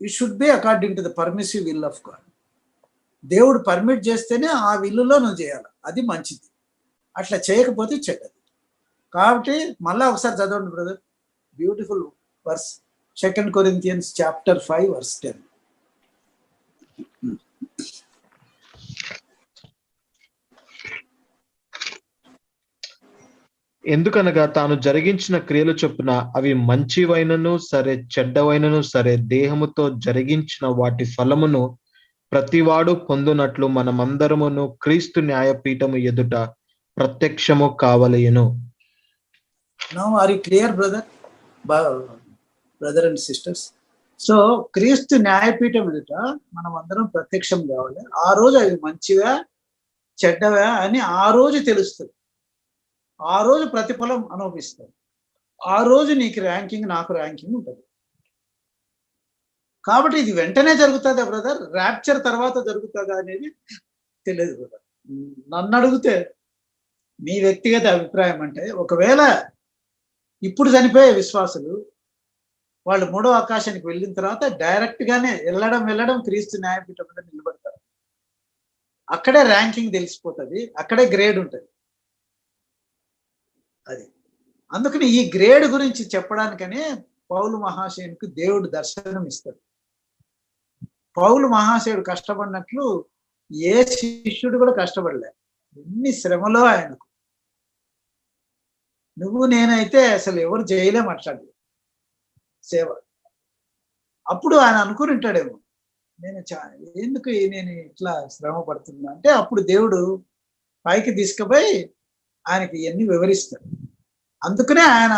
it should be according to the permissive will of God. దేవుడు permit చేస్తేనే ఆ విల్లులో నువ్వు చేయాలి, అది మంచిది. అట్లా చేయకపోతే చెడ్డది. కాబట్టి మళ్ళా ఒకసారి చదవండి brother, beautiful verse, 2 Corinthians chapter 5 verse 10. ఎందుకనగా తాను జరిగించిన క్రియలు చొప్పున అవి మంచివైనను సరే చెడ్డవైనను సరే దేహముతో జరిగించిన వాటి ఫలమును ప్రతివాడు పొందునట్లు మనమందరమును క్రీస్తు న్యాయపీఠము ఎదుట ప్రత్యక్షము కావలెను. Now are you clear brother and sisters? So క్రీస్తు న్యాయపీఠం ఎదుట మనం అందరం ప్రత్యక్షం కావాలి. ఆ రోజు అవి మంచివా చెడ్డవా అని ఆ రోజు తెలుస్తుంది. ఆ రోజు ప్రతిఫలం అనుభవిస్తాడు. ఆ రోజు నీకు ర్యాంకింగ్, నాకు ర్యాంకింగ్ ఉంటుంది. కాబట్టి ఇది వెంటనే జరుగుతుందా బ్రదర్, ర్యాప్చర్ తర్వాత జరుగుతుందా అనేది తెలియదు బ్రదర్. నన్ను అడిగితే మీ వ్యక్తిగత అభిప్రాయం అంటే, ఒకవేళ ఇప్పుడు చనిపోయే విశ్వాసులు వాళ్ళు 3వ ఆకాశానికి వెళ్ళిన తర్వాత డైరెక్ట్ గానే వెళ్ళడం క్రీస్తు న్యాయపీఠం మీద నిలబడతారు. అక్కడే ర్యాంకింగ్ తెలిసిపోతుంది, అక్కడే గ్రేడ్ ఉంటుంది. అది అందుకని ఈ గ్రేడ్ గురించి చెప్పడానికనే పౌలు మహాశయునికి దేవుడు దర్శనం ఇస్తాడు. పౌలు మహాశయుడు కష్టపడినట్లు ఏ శిష్యుడు కూడా కష్టపడలే. ఎన్ని శ్రమలో ఆయనకు. నువ్వు నేనైతే అసలు ఎవరు చేయలేం అట్లాంటి సేవ. అప్పుడు ఆయన అనుకుని ఉంటాడేమో, ఎందుకు నేను ఇట్లా శ్రమ పడుతున్నా అంటే, అప్పుడు దేవుడు పైకి తీసుకుపోయి ఆయనకి ఇవన్నీ వివరిస్తాడు. అందుకనే ఆయన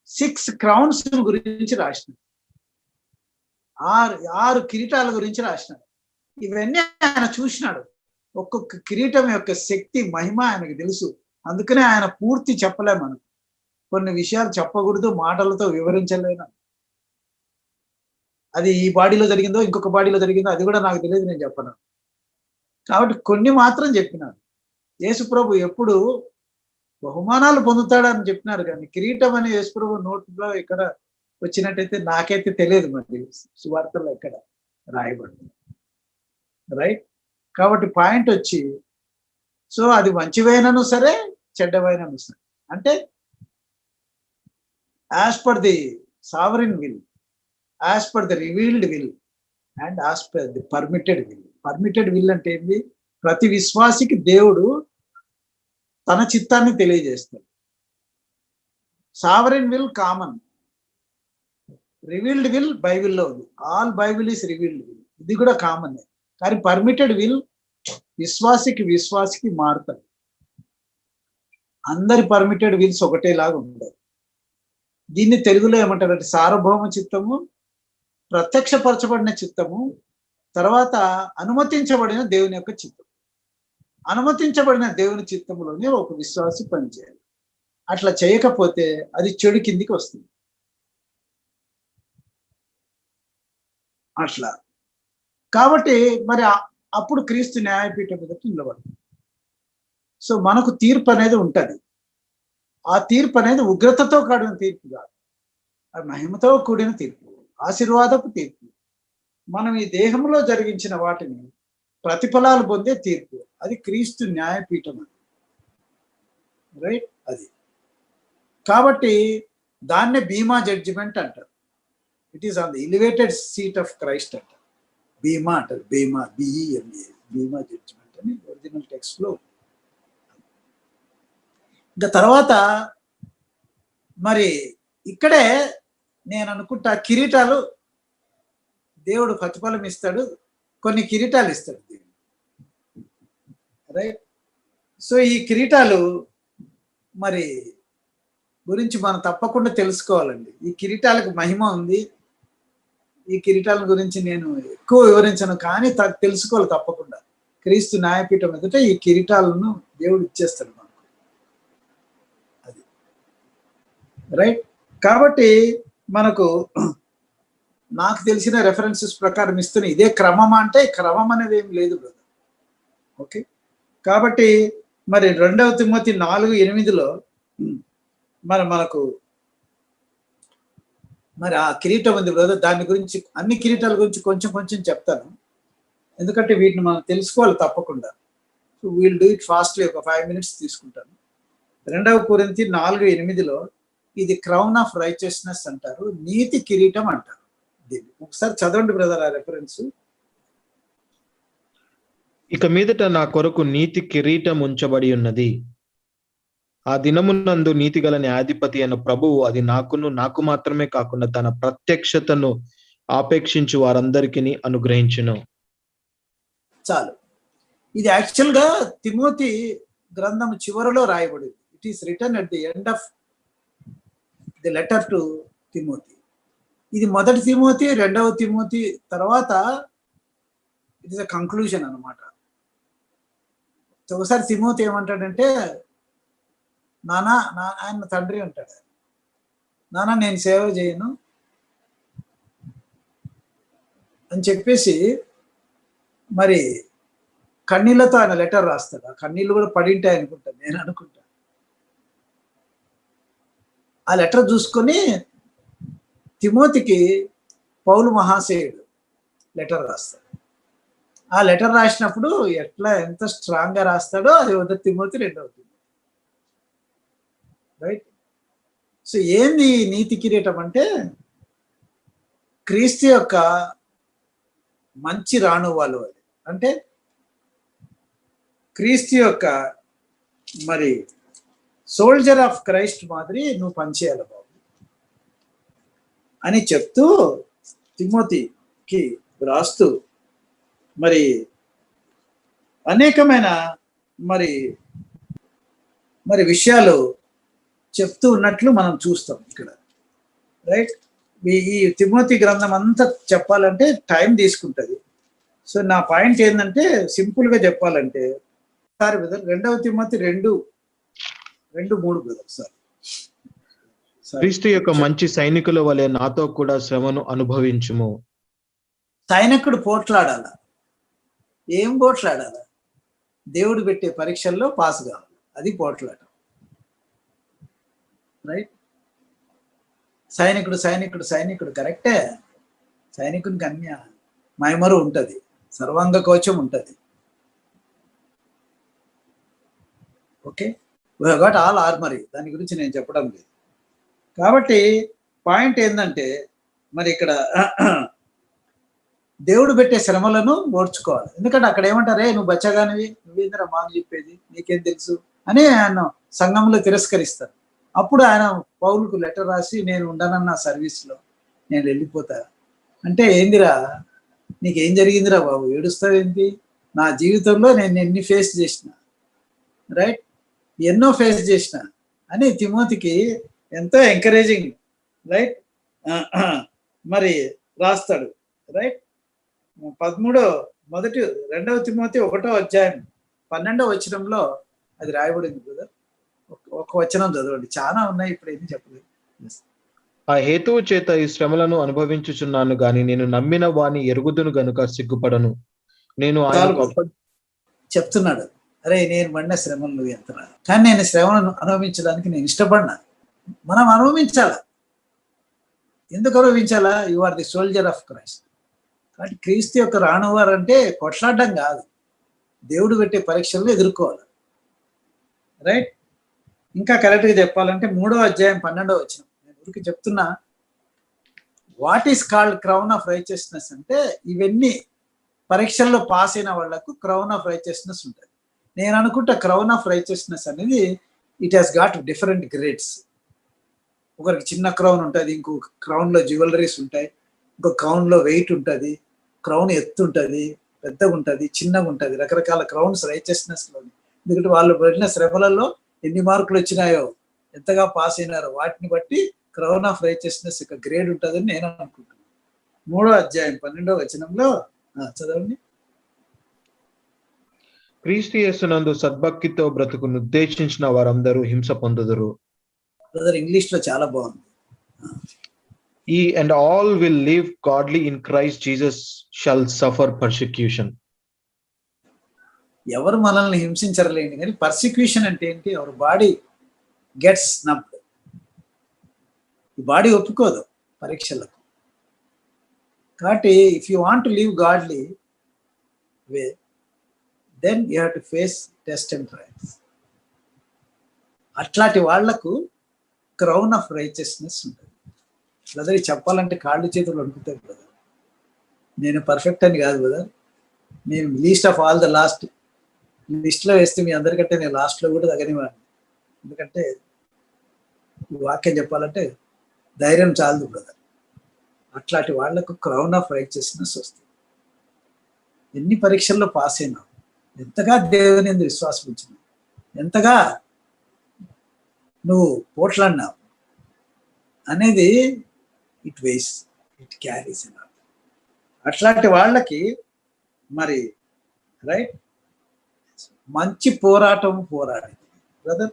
6 crowns గురించి రాసినాడు, 6 కిరీటాల గురించి రాసినాడు. ఇవన్నీ ఆయన చూసినాడు. ఒక్కొక్క కిరీటం యొక్క శక్తి, మహిమ ఆయనకు తెలుసు. అందుకనే ఆయన పూర్తి చెప్పలే మనకు. కొన్ని విషయాలు చెప్పకూడదు, మాటలతో వివరించలేను. అది ఈ బాడీలో జరిగిందో ఇంకొక బాడీలో జరిగిందో అది కూడా నాకు తెలియదు, నేను చెప్పను. కాబట్టి కొన్ని మాత్రం చెప్పినాడు. యేసుప్రభు ఎప్పుడు బహుమానాలు పొందుతాడని చెప్పినారు, కానీ కిరీటం అని యేసుప్రభు నోట్లో ఇక్కడ వచ్చినట్టయితే నాకైతే తెలియదు. మరి సువార్తలో ఎక్కడ రాయబడింది, రైట్? కాబట్టి పాయింట్ వచ్చి, సో అది మంచివైనను సరే చెడ్డవైనను సరే, అంటే as per the sovereign will, as per the revealed will and as per the permitted will. Permitted will అంటే ఏంటి? ప్రతి విశ్వాసికి దేవుడు తన చిత్తాన్ని తెలియజేస్తాడు. Sovereign will common, revealed will బైబిల్లో ఉంది. All Bible is revealed will, ఇది కూడా కామన్. కానీ పర్మిటెడ్ విల్ విశ్వాసికి మారుతాడు. అందరి పర్మిటెడ్ విల్స్ ఒకటేలాగా ఉండదు. దీన్ని తెలుగులో ఏమంటారంటే సార్వభౌమ చిత్తము, ప్రత్యక్షపరచబడిన చిత్తము, తర్వాత అనుమతించబడిన దేవుని యొక్క చిత్తం. అనుమతించబడిన దేవుని చిత్తములోనే ఒక విశ్వాసి పనిచేయాలి. అట్లా చేయకపోతే అది చెడు కిందికి వస్తుంది. అట్లా కాబట్టి మరి అప్పుడు క్రీస్తు న్యాయపీఠం మీద నిలబడుతుంది. సో మనకు తీర్పు అనేది ఉంటది. ఆ తీర్పు అనేది ఉగ్రతతో కూడిన తీర్పు కాదు, అది మహిమతో కూడిన తీర్పు, ఆశీర్వాదపు తీర్పు. మనం ఈ దేహంలో జరిగించిన వాటిని ప్రతిఫలాలు పొందే తీర్పు, అది క్రీస్తు న్యాయపీఠం అది, రైట్. అది కాబట్టి దాన్నే బీమా జడ్జిమెంట్ అంటారు. It is on the elevated seat of Christ అంటారు. బీమా అంటారు, బీమా, బిఈఎంఏ, బీమా జడ్జిమెంట్ అని ఒరిజినల్ టెక్స్ట్ లో. ఇంకా తర్వాత మరి ఇక్కడే నేను అనుకుంటా కిరీటాలు దేవుడు ప్రతిఫలం ఇస్తాడు, కొన్ని కిరీటాలు ఇస్తాడు దేవుడు, రైట్. సో ఈ కిరీటాలు మరి గురించి మనం తప్పకుండా తెలుసుకోవాలండి. ఈ కిరీటాలకు మహిమ ఉంది. ఈ కిరీటాల గురించి నేను ఎక్కువ వివరించను, కానీ తెలుసుకోవాలి తప్పకుండా. క్రీస్తు న్యాయపీఠం ఎదుట ఈ కిరీటాలను దేవుడు ఇచ్చేస్తాడు మనకు, అది రైట్. కాబట్టి మనకు నాకు తెలిసిన రెఫరెన్సెస్ ప్రకారం ఇస్తున్న ఇదే క్రమం, అంటే క్రమం అనేది ఏం లేదు బ్రదర్. ఓకే, కాబట్టి మరి 2 తిమోతి 4:8 మరి మనకు మరి ఆ కిరీటం ఉంది బ్రదర్. దాని గురించి, అన్ని కిరీటాల గురించి కొంచెం కొంచెం చెప్తాను, ఎందుకంటే వీటిని మనం తెలుసుకోవాలి తప్పకుండా. So we'll do it fastly, ఒక 5 minutes తీసుకుంటాను. 2 కొరింథీ 4:8 ఇది క్రౌన్ ఆఫ్ రైచియస్నెస్ అంటారు, నీతి కిరీటం అంటారు. దీన్ని ఒకసారి చదవండి బ్రదర్ ఆ రెఫరెన్స్. ఇక మీదట నా కొరకు నీతి కిరీటం ఉంచబడి ఉన్నది. ఆ దినమునందు నీతిగల న్యాయాధిపతి అయిన ప్రభువు అది నాకు మాత్రమే కాకుండా తన ప్రత్యక్షతను ఆపేక్షించు వారందరికీ అనుగ్రహించును. చాలు. ఇది యాక్చువల్ గా తిమోతి గ్రంథం చివరిలో రాయబడింది. It is return at the end of the letter to Timothy. ఇది 1 తిమోతి, 2 తిమోతి తర్వాత ఇట్ ఇస్ అ కంక్లూజన్ అనమాట. ఒకసారి తిమోతి ఏమంటాడంటే, నానా ఆయన తండ్రి అంటాడు, నానా నేను సేవ చేయను అని చెప్పేసి మరి కన్నీళ్లతో ఆయన లెటర్ రాస్తాడు. ఆ కన్నీళ్ళు కూడా పడింటాయి అనుకుంటాను, నేను అనుకుంటా. ఆ లెటర్ చూసుకొని తిమోతికి పౌలు మహాశయుడు లెటర్ రాస్తాడు. ఆ లెటర్ రాసినప్పుడు ఎంత స్ట్రాంగ్ గా రాస్తాడో అది 1 తిమోతి 2 తిమోతి, రైట్. సో ఏంది నీతి కిరీటం అంటే, క్రీస్తు యొక్క మంచి రాణువాలు. అది అంటే క్రీస్తు యొక్క మరి సోల్జర్ ఆఫ్ క్రైస్ట్ మాదిరి నువ్వు పనిచేయాలి బాబు అని చెప్తూ తిమోతికి రాస్తూ మరి అనేకమైన మరి విషయాలు చెప్తూ ఉన్నట్లు మనం చూస్తాం ఇక్కడ, రైట్. ఈ తిమోతి గ్రంథం అంతా చెప్పాలంటే టైం తీసుకుంటుంది. సో నా పాయింట్ ఏంటంటే, సింపుల్ గా చెప్పాలంటే, sir brother 2 Timothy 2:3 brother. Sir క్రీస్తు యొక్క మంచి సైనికుల వలె నాతో కూడా శ్రమను అనుభవించుము. సైనికుడు పోట్లాడాల. ఏం పోట్లాడాల? దేవుడు పెట్టే పరీక్షల్లో పాస్ కావాలి, అది పోట్లాట, రైట్. సైనికుడు కరెక్టే. సైనికునికి అన్య మైమరు ఉంటుంది, సర్వాంగ కవచం ఉంటుంది. Okay, we have got all ఆర్మరీ, దాని గురించి నేను చెప్పడం లేదు. కాబట్టి పాయింట్ ఏంటంటే, మరి ఇక్కడ దేవుడు పెట్టే శ్రమలను ఓర్చుకోవాలి. ఎందుకంటే అక్కడ ఏమంటారే, నువ్వు బచ్చగానివి, నువ్వేంద్ర మాకు చెప్పేది, నీకేం తెలుసు అని ఆయన సంఘంలో తిరస్కరిస్తారు. అప్పుడు ఆయన పౌలుకు లెటర్ రాసి, నేను ఉండనన్న సర్వీస్లో, నేను వెళ్ళిపోతా అంటే, ఏందిరా నీకేం జరిగిందిరా బాబు, ఏడుస్తావేంటి? నా జీవితంలో నేను ఎన్ని ఫేస్ చేసిన, రైట్, ఎన్నో ఫేస్ చేసిన అని తిమోతికి ఎంతో ఎంకరేజింగ్, రైట్, మరి రాస్తాడు, రైట్. 2 తిమోతి 1:12 వచనంలో అది రాయబడింది బ్రదర్. ఒక వచనం చదవండి, చాలా ఉన్నాయి, ఇప్పుడు ఏం చెప్పలేదు. ఆ హేతువు చేత ఈ శ్రమలను అనుభవించుచున్నాను గాని నేను నమ్మిన వాని ఎరుగుదును గనుక సిగ్గుపడను. నేను ఆయనకు చెప్తున్నాడు, అరే నేను పడిన శ్రమలు నువ్వు ఎంతరా, కానీ నేను శ్రమను అనుభవించడానికి నేను ఇష్టపడినా. మనం అనుభవించాలా. ఎందుకు అనుభవించాలా? You are the soldier of Christ. కాబట్టి క్రీస్తు యొక్క రానువారు అంటే కొట్లాడడం కాదు, దేవుడు పెట్టే పరీక్షలను ఎదుర్కోవాలి. రైట్. ఇంకా కరెక్ట్గా చెప్పాలంటే 3వ అధ్యాయం 12వ వచనం, నేను ఊరికి చెప్తున్నా. What is called crown of righteousness అంటే ఇవన్నీ పరీక్షల్లో పాస్ అయిన వాళ్లకు క్రౌన్ ఆఫ్ రైచియస్నెస్ ఉంటుంది. నేను అనుకుంటా క్రౌన్ ఆఫ్ రైచియస్నెస్ అనేది it has got different grades. ఒకరికి చిన్న క్రౌన్ ఉంటుంది, ఇంకొక క్రౌన్లో జ్యువెలరీస్ ఉంటాయి, ఇంకో క్రౌన్లో వెయిట్ ఉంటుంది, క్రౌన్ ఎత్తు ఉంటుంది, పెద్దగా ఉంటుంది, చిన్నగా ఉంటుంది, రకరకాల క్రౌన్స్ రైచియస్నెస్లో. ఎందుకంటే వాళ్ళు పడిన శ్రమలలో ఎన్ని మార్కులు వచ్చినాయో, ఎంతగా పాస్ అయినారో వాటిని బట్టి క్రౌన్ ఆఫ్ రైచియస్నెస్ యొక్క గ్రేడ్ ఉంటుందని నేను అనుకుంటున్నాను. 3వ అధ్యాయం 12వ వచనంలో చదవండి. క్రీస్తు యేసునందు సద్భక్తితో బ్రతుకును ఉద్దేశించిన వారందరూ హింస పొందుదురు. బ్రదర్ ఇంగ్లీష్ లో చాలా బాగుంది. And all will live godly in Christ Jesus shall suffer persecution. ఎవరు మనల్ని హింసించరలేండి, కానీ పర్సిక్యూషన్ అంటే ఏంటి? Our body gets snubbed. ఈ బాడీ ఒప్పుకోదు పరీక్షలకు. కాబట్టి if you want to live godly way, then you have to face test and trials. అట్లాంటి వాళ్లకు క్రౌన్ ఆఫ్ రైచియస్నెస్ ఉంటుంది. బ్రదర్ చెప్పాలంటే కాళ్ళు చేతులు వణుకుతాయి బ్రదర్. నేను పర్ఫెక్ట్ అని కాదు బ్రదర్, నేను least of all the last. లిస్ట్లో వేస్తే మీ అందరికంటే నేను లాస్ట్లో కూడా తగ్గనివాడిని. ఎందుకంటే ఈ వాక్యం చెప్పాలంటే ధైర్యం చాలదు బ్రదర్. అట్లాంటి వాళ్లకు క్రౌన్ ఆఫ్ రైచియస్నెస్ వస్తుంది. ఎన్ని పరీక్షల్లో పాస్ అయినావు, ఎంతగా దేవుని యందు విశ్వాసం ఉంచినావు, ఎంతగా నువ్వు పోట్లాడినావు అనేది ఇట్ వెయిస్, ఇట్ క్యారీస్ అన్న. అట్లాంటి వాళ్ళకి మరి రైట్ మంచి పోరాటం పోరాడి బ్రదర్.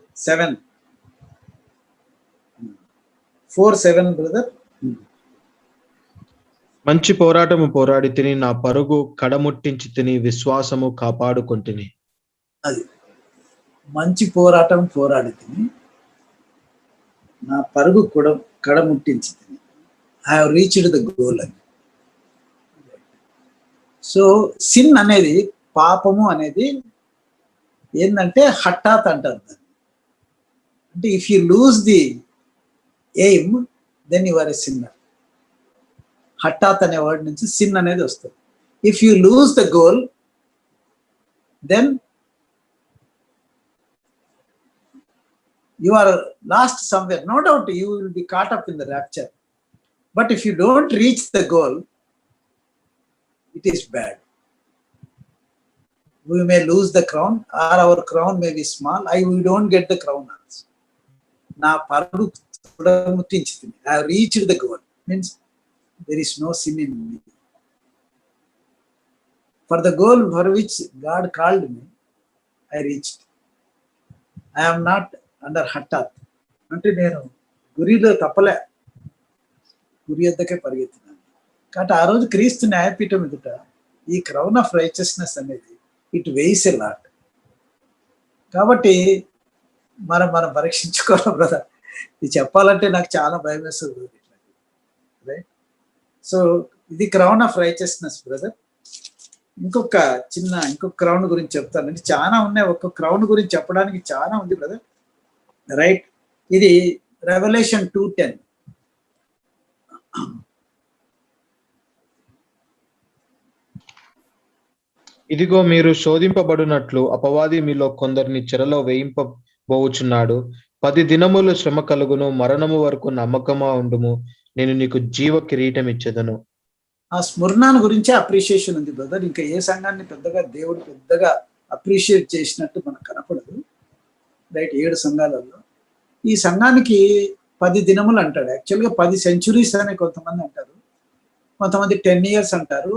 4:7 బ్రదర్. మంచి పోరాటము పోరాడి తిని, నా పరుగు కడముట్టించి తిని, విశ్వాసము కాపాడుకొంటిని. అది మంచి పోరాటం పోరాడి తిని, నా పరుగు కూడా కడముట్టించి తిని, I have reached the goal అని. సో సిన్ అనేది, పాపము అనేది ఏంటంటే హఠాత్ అంటారు దాన్ని. అంటే if you lose the aim then you are a sinner. హఠాత్ అనే వర్డ్ నుంచి సిన్ అనేది వస్తుంది. If you lose the goal then you are lost somewhere. No doubt you will be caught up in the rapture. But if you don't reach the goal, it is bad. We may lose the crown, or our crown may be small. We don't get the crown also. Na parugu muttinchindi, I have reached the goal. Means there is no sin in me. For the goal for which God called me, I reached. I am not under హఠాత్. అంటే నేను గురిలో తప్పలే, గురి వద్దకే పరిగెత్తినాను. కాబట్టి ఆ రోజు క్రీస్తు న్యాయపీఠం ఎదుట ఈ క్రౌన్ ఆఫ్ రైచియస్నెస్ అనేది ఇట్ వెయిస్ ఎ లాట్. కాబట్టి మనం పరీక్షించుకోవాలి బ్రదర్. ఇది చెప్పాలంటే నాకు చాలా భయం వేస్తుంది రైట్. సో ఇది క్రౌన్ ఆఫ్ రైచియస్నెస్ బ్రదర్. ఇంకొక క్రౌన్ గురించి చెప్తానండి. చాలా ఉన్నాయి, ఒక్కొక్క క్రౌన్ గురించి చెప్పడానికి చాలా ఉంది బ్రదర్. రైట్. ఇది రెవల్యూషన్ 2:10. ఇదిగో మీరు శోధింపబడినట్లు అపవాది మీలో కొందరిని చెరలో వేయింపబోచున్నాడు. 10 దినములు శ్రమ కలుగును, మరణము వరకు నమ్మకమా ఉండుము, నేను నీకు జీవ కిరీటం ఇచ్చేదను. ఆ స్మరణాన్ని గురించి అప్రిషియేషన్ ఉంది బ్రదర్. ఇంకా ఏ సంఘాన్ని దేవుడు పెద్దగా అప్రిషియేట్ చేసినట్టు మనకు కనపడదు రైట్. 7 సంఘాలలో ఈ సంఘానికి 10 దినములు అంటాడు. యాక్చువల్గా 10 సెంచురీస్ అని కొంతమంది అంటారు, కొంతమంది 10 years అంటారు.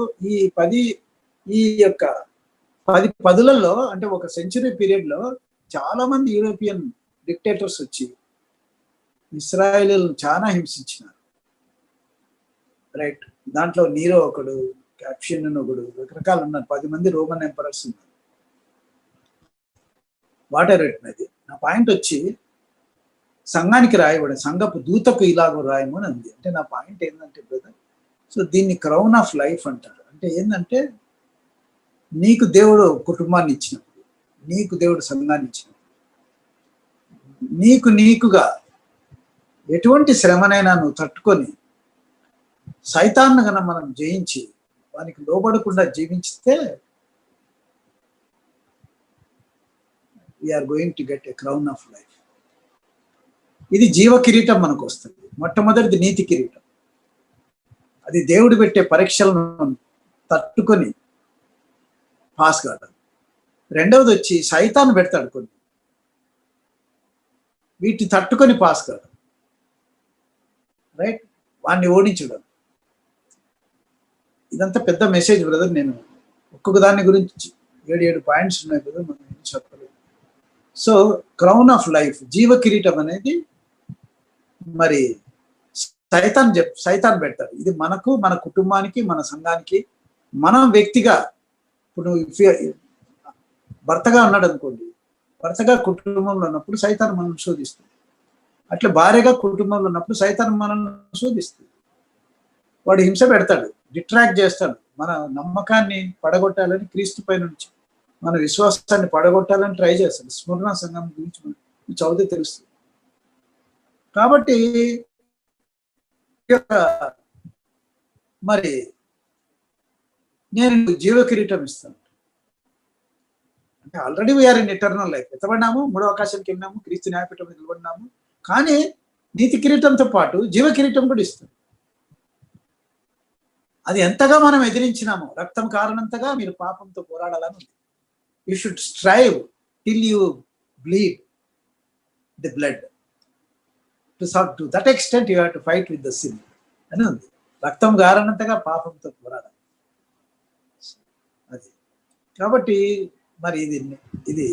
ఈ యొక్క 10 పదులలో అంటే ఒక సెంచురీ పీరియడ్ లో చాలా మంది యూరోపియన్ డిక్టేటర్స్ వచ్చి ఇస్రాయేలీలను చాలా హింసించినారు రైట్. దాంట్లో నీరో ఒకడు, క్యాప్షన్ ఒకడు, రకరకాలు ఉన్నారు. 10 మంది రోమన్ ఎంపరర్స్ ఉన్నారు. వాటర్ పెట్టినది. నా పాయింట్ వచ్చి సంఘానికి రాయబడి సంఘపు దూతకు ఇలాగ రాయము అని ఉంది. అంటే నా పాయింట్ ఏంటంటే బ్రదర్, సో దీన్ని క్రౌన్ ఆఫ్ లైఫ్ అంటారు. అంటే ఏంటంటే నీకు దేవుడు కుటుంబాన్ని ఇచ్చినప్పుడు, నీకు దేవుడు సంఘాన్ని ఇచ్చినప్పుడు, నీకుగా ఎటువంటి శ్రమనైనా నువ్వు తట్టుకొని సైతాన్ని కన్నా మనం జయించి వానికి లోబడకుండా జీవించితే we're going to get a crown of life. ఇది జీవ కిరీటం మనకు వస్తుంది. మొట్టమొదటిది నీతి కిరీటం, అది దేవుడు పెట్టే పరీక్షలను తట్టుకొని పాస్ కావడం. రెండవది వచ్చి సైతాన్ని పెడతాడు కొన్ని, వీటిని తట్టుకొని పాస్ కావడం, రైట్, వాడిని ఓడించడం. ఇదంతా పెద్ద మెసేజ్ బ్రదర్. నేను ఒక్కొక్క దాని గురించి 7 పాయింట్స్ ఉన్నాయి బ్రదర్, మనం ఏం చెప్పలేదు. సో క్రౌన్ ఆఫ్ లైఫ్, జీవ కిరీటం అనేది మరి సైతాన్ పెడతాడు. ఇది మనకు, మన కుటుంబానికి, మన సంఘానికి, మనం వ్యక్తిగా. ఇప్పుడు భర్తగా ఉన్నాడు అనుకోండి, భర్తగా కుటుంబంలో ఉన్నప్పుడు సైతాన్ మనల్ని శోధిస్తుంది. అట్లా భార్యగా కుటుంబంలో ఉన్నప్పుడు సైతాన్ మనల్ని శోధిస్తుంది. వాడు హింస పెడతాడు, డిట్రాక్ట్ చేస్తాడు, మన నమ్మకాన్ని పడగొట్టాలని, క్రీస్తు పై నుంచి మన విశ్వాసాన్ని పడగొట్టాలని ట్రై చేస్తాడు. స్మరణ సంఘం గురించి మనం చదివితే తెలుస్తుంది. కాబట్టి మరి నేను జీవ కిరీటం ఇస్తాను అంటే already we're in eternal life, ఎత్తబడినాము, 3వ ఆకాశానికి వెళ్ళినాము, క్రీస్తు న్యాయపీఠం మీద నిలబడినాము. కానీ నీతి కిరీటంతో పాటు జీవ కిరీటం కూడా ఇస్తాను. అది ఎంతగా మనం ఎదిరించినామో, రక్తం కారణంతగా మీరు పాపంతో పోరాడాలని ఉంది. You should strive till you bleed the blood. To that extent you have to fight with the sin అని ఉంది. రక్తం గారనంతగా పాపంతో పోరాడాలి. అది కాబట్టి మరి ఇది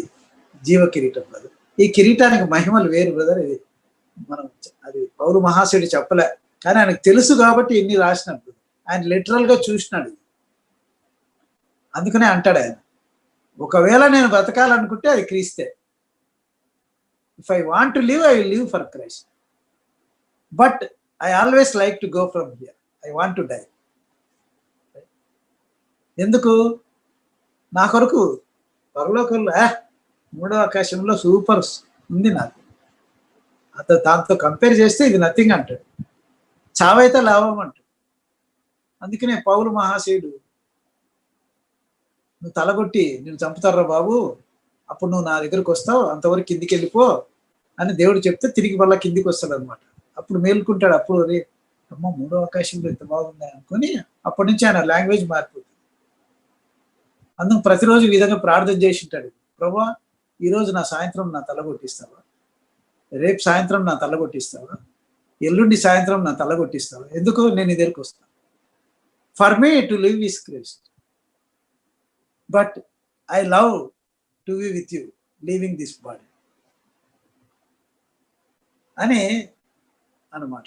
జీవ కిరీటం బ్రదర్. ఈ కిరీటానికి మహిమలు వేరు బ్రదర్. ఇది మనం అది పౌలు మహాశయుడు చెప్పలే, కానీ ఆయనకు తెలుసు కాబట్టి ఇన్ని రాసినప్పుడు ఆయన లిటరల్ గా చూసినాడు. అందుకనే అంటాడు ఆయన, ఒకవేళ నేను బ్రతకాలనుకుంటే అది క్రీస్తే. If I want to live, I will live for Christ. But I always like to go from here. I want to die. ఎందుకు? నా కొరకు పరలోకంలో 3వ ఆకాశంలో సూపర్ ఉంది నాకు. దాంతో కంపేర్ చేస్తే ఇది నథింగ్ అంటాడు. చావైతే లాభం అంటాడు. అందుకనే పౌలు మహాశయుడు, నువ్వు తలగొట్టి నేను చంపుతారా బాబు, అప్పుడు నువ్వు నా దగ్గరకు వస్తావు, అంతవరకు కిందికి వెళ్ళిపో అని దేవుడు చెప్తే తిరిగి మళ్ళీ కిందికి వస్తాడు అనమాట. అప్పుడు మేల్కుంటాడు. అప్పుడు రే అమ్మ 3వ ఆకాశంలో ఎంత బాగుంది అనుకుని అప్పటి నుంచి ఆయన లాంగ్వేజ్ మారిపోతుంది. అందుకు ప్రతిరోజు ఈ విధంగా ప్రార్థన చేసి ఉంటాడు, ప్రభా ఈరోజు నా సాయంత్రం నా తల కొట్టిస్తావా, రేపు సాయంత్రం నా తల కొట్టిస్తావా, ఎల్లుండి సాయంత్రం నా తల కొట్టిస్తావా, ఎందుకు నేను నీ దగ్గరికి వస్తాను. For me to live is Christ, but I love to be with you leaving this body అని అన్నమాట.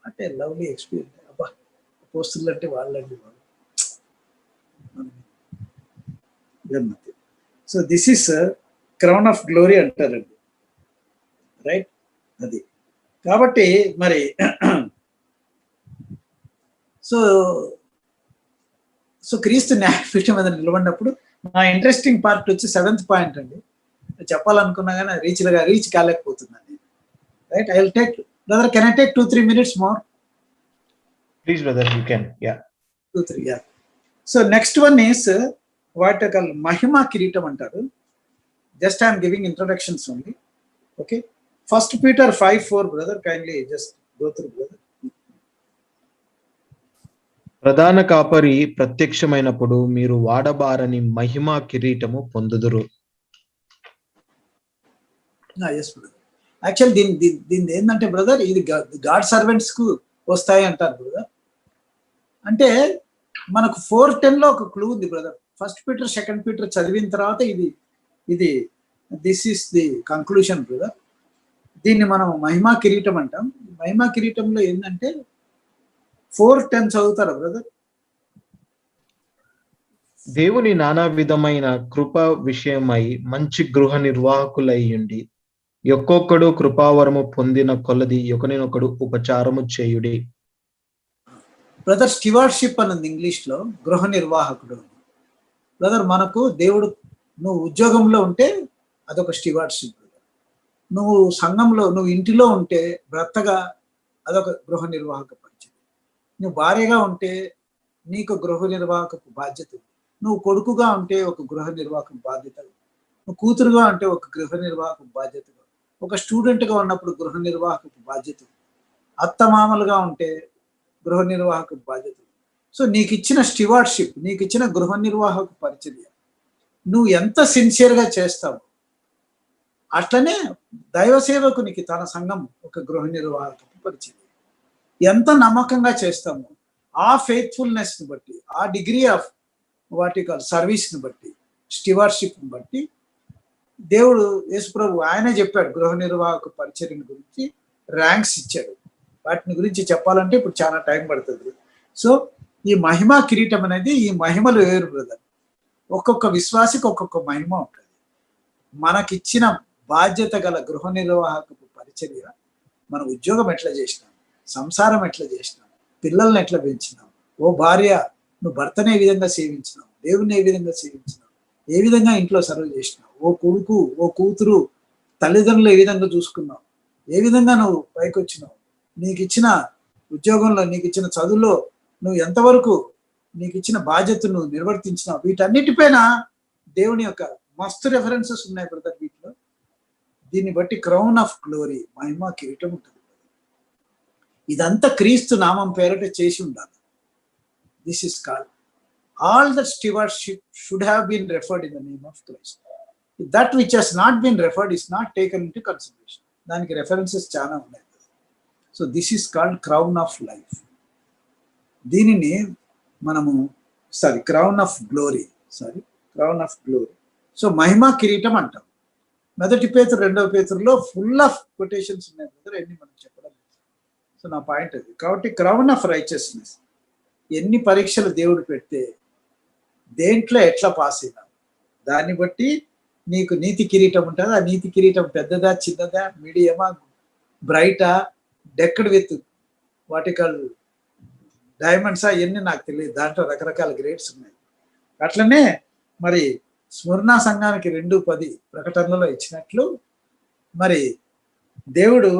అంటే లవ్లీ ఎక్స్పీరియన్స్. అబ్బా పోస్తులు అంటే వాళ్ళండి వాళ్ళు. So this is crown of glory అంటారండి, రైట్. అది కాబట్టి మరి సో క్రీస్తు న్యాయపీఠం మీద నిలబడినప్పుడు నా ఇంట్రెస్టింగ్ పార్ట్ వచ్చి 7th పాయింట్ అండి. చెప్పాలనుకున్నా కానీ reach కాలేకపోతున్నాను. Right, I will take, brother, can I take 2-3 minutes more? Please brother, you can. Yeah, 2-3. Yeah. So next one is what I call mahima kiritam antaru. Just I am giving introductions only. Okay, 1 Peter 5:4, brother, kindly just go through, brother. ప్రధాన కాపరి ప్రత్యక్షమైనప్పుడు మీరు వాడబారని మహిమా కిరీటము పొందుదురు. Yes, brother. Actual దీని ఏంటంటే brother, ఇది God servants కు వస్తాయి అంటారు బ్రదర్. అంటే మనకు 4:10 ఒక క్లూ ఉంది బ్రదర్. 1 Peter 2 Peter చదివిన తర్వాత ఇది this is the conclusion brother. దీన్ని మనం మహిమా కిరీటం అంటాం. మహిమా కిరీటంలో ఏంటంటే 4:10 చదువుతారా బ్రదర్? దేవుని నానా విధమైన కృప విషయమై మంచి గృహ నిర్వాహకులయ్యుండి ఒక్కొక్కడు కృపావరము పొందిన కొలది ఒకరినొకడు ఉపచారము చేయుడి. బ్రదర్ స్టివార్డ్షిప్ అన్నది ఇంగ్లీష్లో గృహ నిర్వాహకుడు. బ్రదర్ మనకు దేవుడు, నువ్వు ఉద్యోగంలో ఉంటే అదొక స్టివార్డ్షిప్. నువ్వు సంఘంలో, నువ్వు ఇంటిలో ఉంటే భర్తగా అదొక గృహ నిర్వాహక పరిచయం. నువ్వు భార్యగా ఉంటే నీకు గృహ నిర్వాహకపు బాధ్యత. నువ్వు కొడుకుగా ఉంటే ఒక గృహ నిర్వాహక బాధ్యత. నువ్వు కూతురుగా ఉంటే ఒక గృహ నిర్వాహక బాధ్యత. ఒక స్టూడెంట్గా ఉన్నప్పుడు గృహ నిర్వాహకపు బాధ్యత. అత్తమామలుగా ఉంటే గృహ నిర్వాహక బాధ్యత. సో నీకు ఇచ్చిన స్టివార్డ్షిప్, నీకు ఇచ్చిన గృహ నిర్వాహక పరిచర్య నువ్వు ఎంత సిన్సియర్గా చేస్తావు, అట్లనే దైవ సేవకునికి తన సంఘం ఒక గృహ నిర్వాహక పరిచర్య ఎంత నమ్మకంగా చేస్తామో ఆ ఫెయిత్ఫుల్నెస్ని బట్టి, ఆ డిగ్రీ ఆఫ్ వాటికల్ సర్వీస్ని బట్టి, స్టివార్డ్షిప్ని బట్టి దేవుడు యేసుప్రభు ఆయనే చెప్పాడు గృహ నిర్వాహక పరిచర్య గురించి ర్యాంక్స్ ఇచ్చాడు. వాటిని గురించి చెప్పాలంటే ఇప్పుడు చాలా టైం పడుతుంది. సో ఈ మహిమా కిరీటం అనేది, ఈ మహిమలు వేరు బ్రదర్. ఒక్కొక్క విశ్వాసికి ఒక్కొక్క మహిమ ఉంటుంది. మనకిచ్చిన బాధ్యత గల గృహ నిర్వాహకపు పరిచర్య, మన ఉద్యోగం ఎట్లా చేసినాం, సంసారం ఎట్లా చేసినాం, పిల్లల్ని ఎట్లా పెంచినాం, ఓ భార్య నువ్వు భర్తను ఏ విధంగా సేవించినావు, దేవుని ఏ విధంగా సేవించినావు, ఏ విధంగా ఇంట్లో సర్వ్ చేసినావు, ఓ కొడుకు ఓ కూతురు తల్లిదండ్రులు ఏ విధంగా చూసుకున్నావు, ఏ విధంగా నువ్వు పైకి వచ్చినావు, నీకు ఇచ్చిన ఉద్యోగంలో, నీకు ఇచ్చిన చదువులో నువ్వు ఎంతవరకు నీకు ఇచ్చిన బాధ్యతను నువ్వు నిర్వర్తించినావు, వీటన్నిటిపైన దేవుని యొక్క మస్తు రెఫరెన్సెస్ ఉన్నాయి బ్రదర్ వీటిలో. దీన్ని బట్టి క్రౌన్ ఆఫ్ గ్లోరీ, మహిమ కిరీటం ఉంటుంది. ఇదంతా క్రీస్తు నామం పేరట చేసి ఉండాలి. This is called all the stewardship should have been referred in the name of Christ. That which has not been referred is not taken into consideration. దానికి రెఫరెన్సెస్ చాలా ఉన్నాయి. So this is called crown of life. దీనిని మనము crown of glory, crown of glory. So మహిమా కిరీటం అంటాం. మొదటి పేతురు, రెండవ పేతురులో ఫుల్ ఆఫ్ కొటేషన్స్ ఉన్నాయి బ్రదర్, ఎన్ని మనం చెప్పడం. సో నా పాయింట్ అది. కాబట్టి క్రౌన్ ఆఫ్ రైచియస్నెస్, ఎన్ని పరీక్షలు దేవుడు పెడితే దేంట్లో ఎట్లా పాస్ అయినా దాన్ని బట్టి నీకు నీతి కిరీటం ఉంటుంది. ఆ నీతి కిరీటం పెద్దదా, చిన్నదా, మీడియమా, బ్రైటా, డెక్కడ్ విత్ వాటికల్ డైమండ్సా, ఇవన్నీ నాకు తెలియదు. దాంట్లో రకరకాల గ్రేడ్స్ ఉన్నాయి. అట్లనే మరి స్మరణ సంఘానికి 2:10 ప్రకటనలో ఇచ్చినట్లు మరి దేవుడు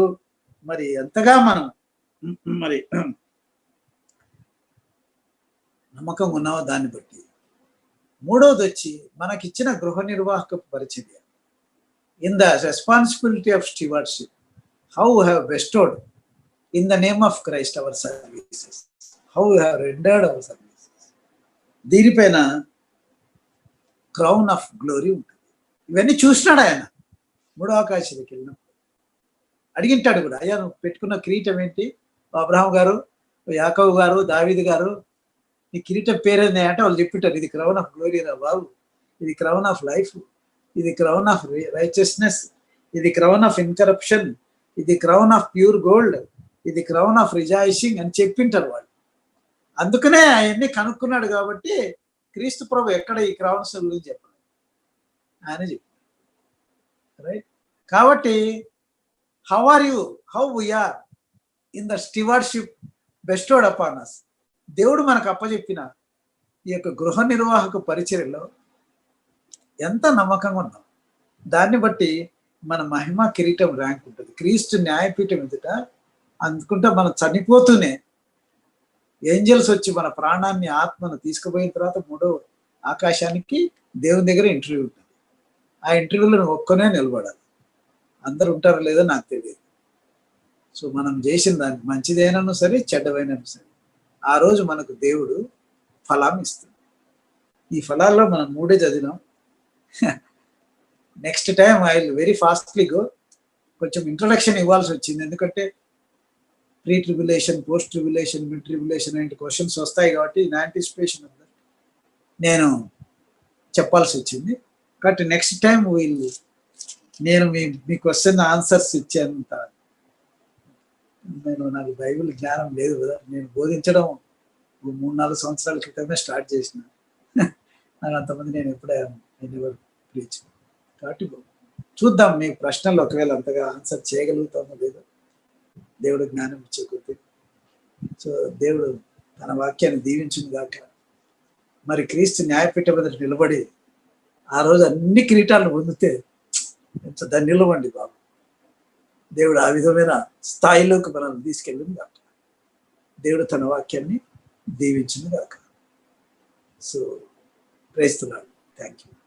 మరి ఎంతగా మనం మరి నమ్మకం ఉన్నావో దాన్ని బట్టి. మూడవది వచ్చి మనకిచ్చిన గృహ నిర్వాహక పరిచర్య, in the responsibility of stewardship, how we have bestowed in the name of Christ our services, how we have rendered our services. దీనిపైన క్రౌన్ ఆఫ్ గ్లోరీ ఉంటుంది. ఇవన్నీ చూసినాడు ఆయన మూడో ఆకాశానికి వెళ్ళినప్పుడు. అడిగింటాడు కూడా, అయ్యా నువ్వు పెట్టుకున్న కిరీటం ఏంటి, అబ్రహాం గారు, యాకోబు గారు, దావీదు గారు, నీ కిరీటం పేరేంది అంటే వాళ్ళు చెప్పింటారు, ఇది క్రౌన్ ఆఫ్ గ్లోరీ రా బాబు, ఇది క్రౌన్ ఆఫ్ లైఫ్, ఇది క్రౌన్ ఆఫ్ రైచియస్నెస్, ఇది క్రౌన్ ఆఫ్ ఇన్కరప్షన్, ఇది క్రౌన్ ఆఫ్ ప్యూర్ గోల్డ్, ఇది క్రౌన్ ఆఫ్ రిజాయిషింగ్ అని చెప్పింటారు వాళ్ళు. అందుకనే అవన్నీ కనుక్కున్నాడు. కాబట్టి క్రీస్తు ప్రభు ఎక్కడ ఈ క్రౌన్స్ గురించి చెప్పాడు, ఆయన చెప్పాడు. రైట్. కాబట్టి how are you, how we're in the stewardship bestowed upon us. దేవుడు మనకు అప్పచెప్పిన ఈ యొక్క గృహ నిర్వాహక పరిచర్యలో ఎంత నమ్మకంగా ఉన్నాం, దాన్ని బట్టి మన మహిమ కిరీటం ర్యాంక్ ఉంటుంది. క్రీస్తు న్యాయపీఠం ఎదుట అందుకుంటా మనం చనిపోతూనే ఏంజల్స్ వచ్చి మన ప్రాణాన్ని, ఆత్మను తీసుకుపోయిన తర్వాత మూడో ఆకాశానికి దేవుని దగ్గర ఇంటర్వ్యూ ఉంటుంది. ఆ ఇంటర్వ్యూలో నువ్వు ఒక్కనే నిలబడాలి. అందరు ఉంటారో లేదో నాకు తెలియదు. సో మనం చేసిన దానికి మంచిదైనాను సరే, చెడ్డవైనాను సరే, ఆ రోజు మనకు దేవుడు ఫలాన్ని ఇస్తుంది. ఈ ఫలాల్లో మనం 3 చదివినాం. Next time I will very fastly go. కొంచెం ఇంట్రొడక్షన్ ఇవ్వాల్సి వచ్చింది, ఎందుకంటే pre tribulation, post tribulation, mid tribulation అంటే క్వశ్చన్స్ వస్తాయి. కాబట్టి ఇన్ యాంటిసిపేషన్ నేను చెప్పాల్సి వచ్చింది. కాబట్టి నెక్స్ట్ టైం నేను మీ క్వశ్చన్ ఆన్సర్స్ ఇచ్చేంత నాకు బైబిల్ జ్ఞానం లేదు కదా. నేను బోధించడం 3-4 సంవత్సరాల క్రితమే స్టార్ట్ చేసిన. అని అంతమంది నేను ఎప్పుడే ప్లీజ్. కాబట్టి చూద్దాం, మీ ప్రశ్నలు ఒకవేళ అంతగా ఆన్సర్ చేయగలుగుతామో లేదో దేవుడు జ్ఞానం ఇచ్చే కొద్ది. సో దేవుడు తన వాక్యాన్ని దీవించింది దాకా. మరి క్రీస్తు న్యాయపీఠం మీద నిలబడి ఆ రోజు అన్ని కిరీటాలను పొందితే ఎంత ధన్యులమండి బాబు. దేవుడు ఆ విధమైన స్థాయిలోకి మనల్ని తీసుకెళ్ళింది కాక. దేవుడు తన వాక్యాన్ని దీవించింది కాక. సో ప్రేస్తున్నాడు. Thank you.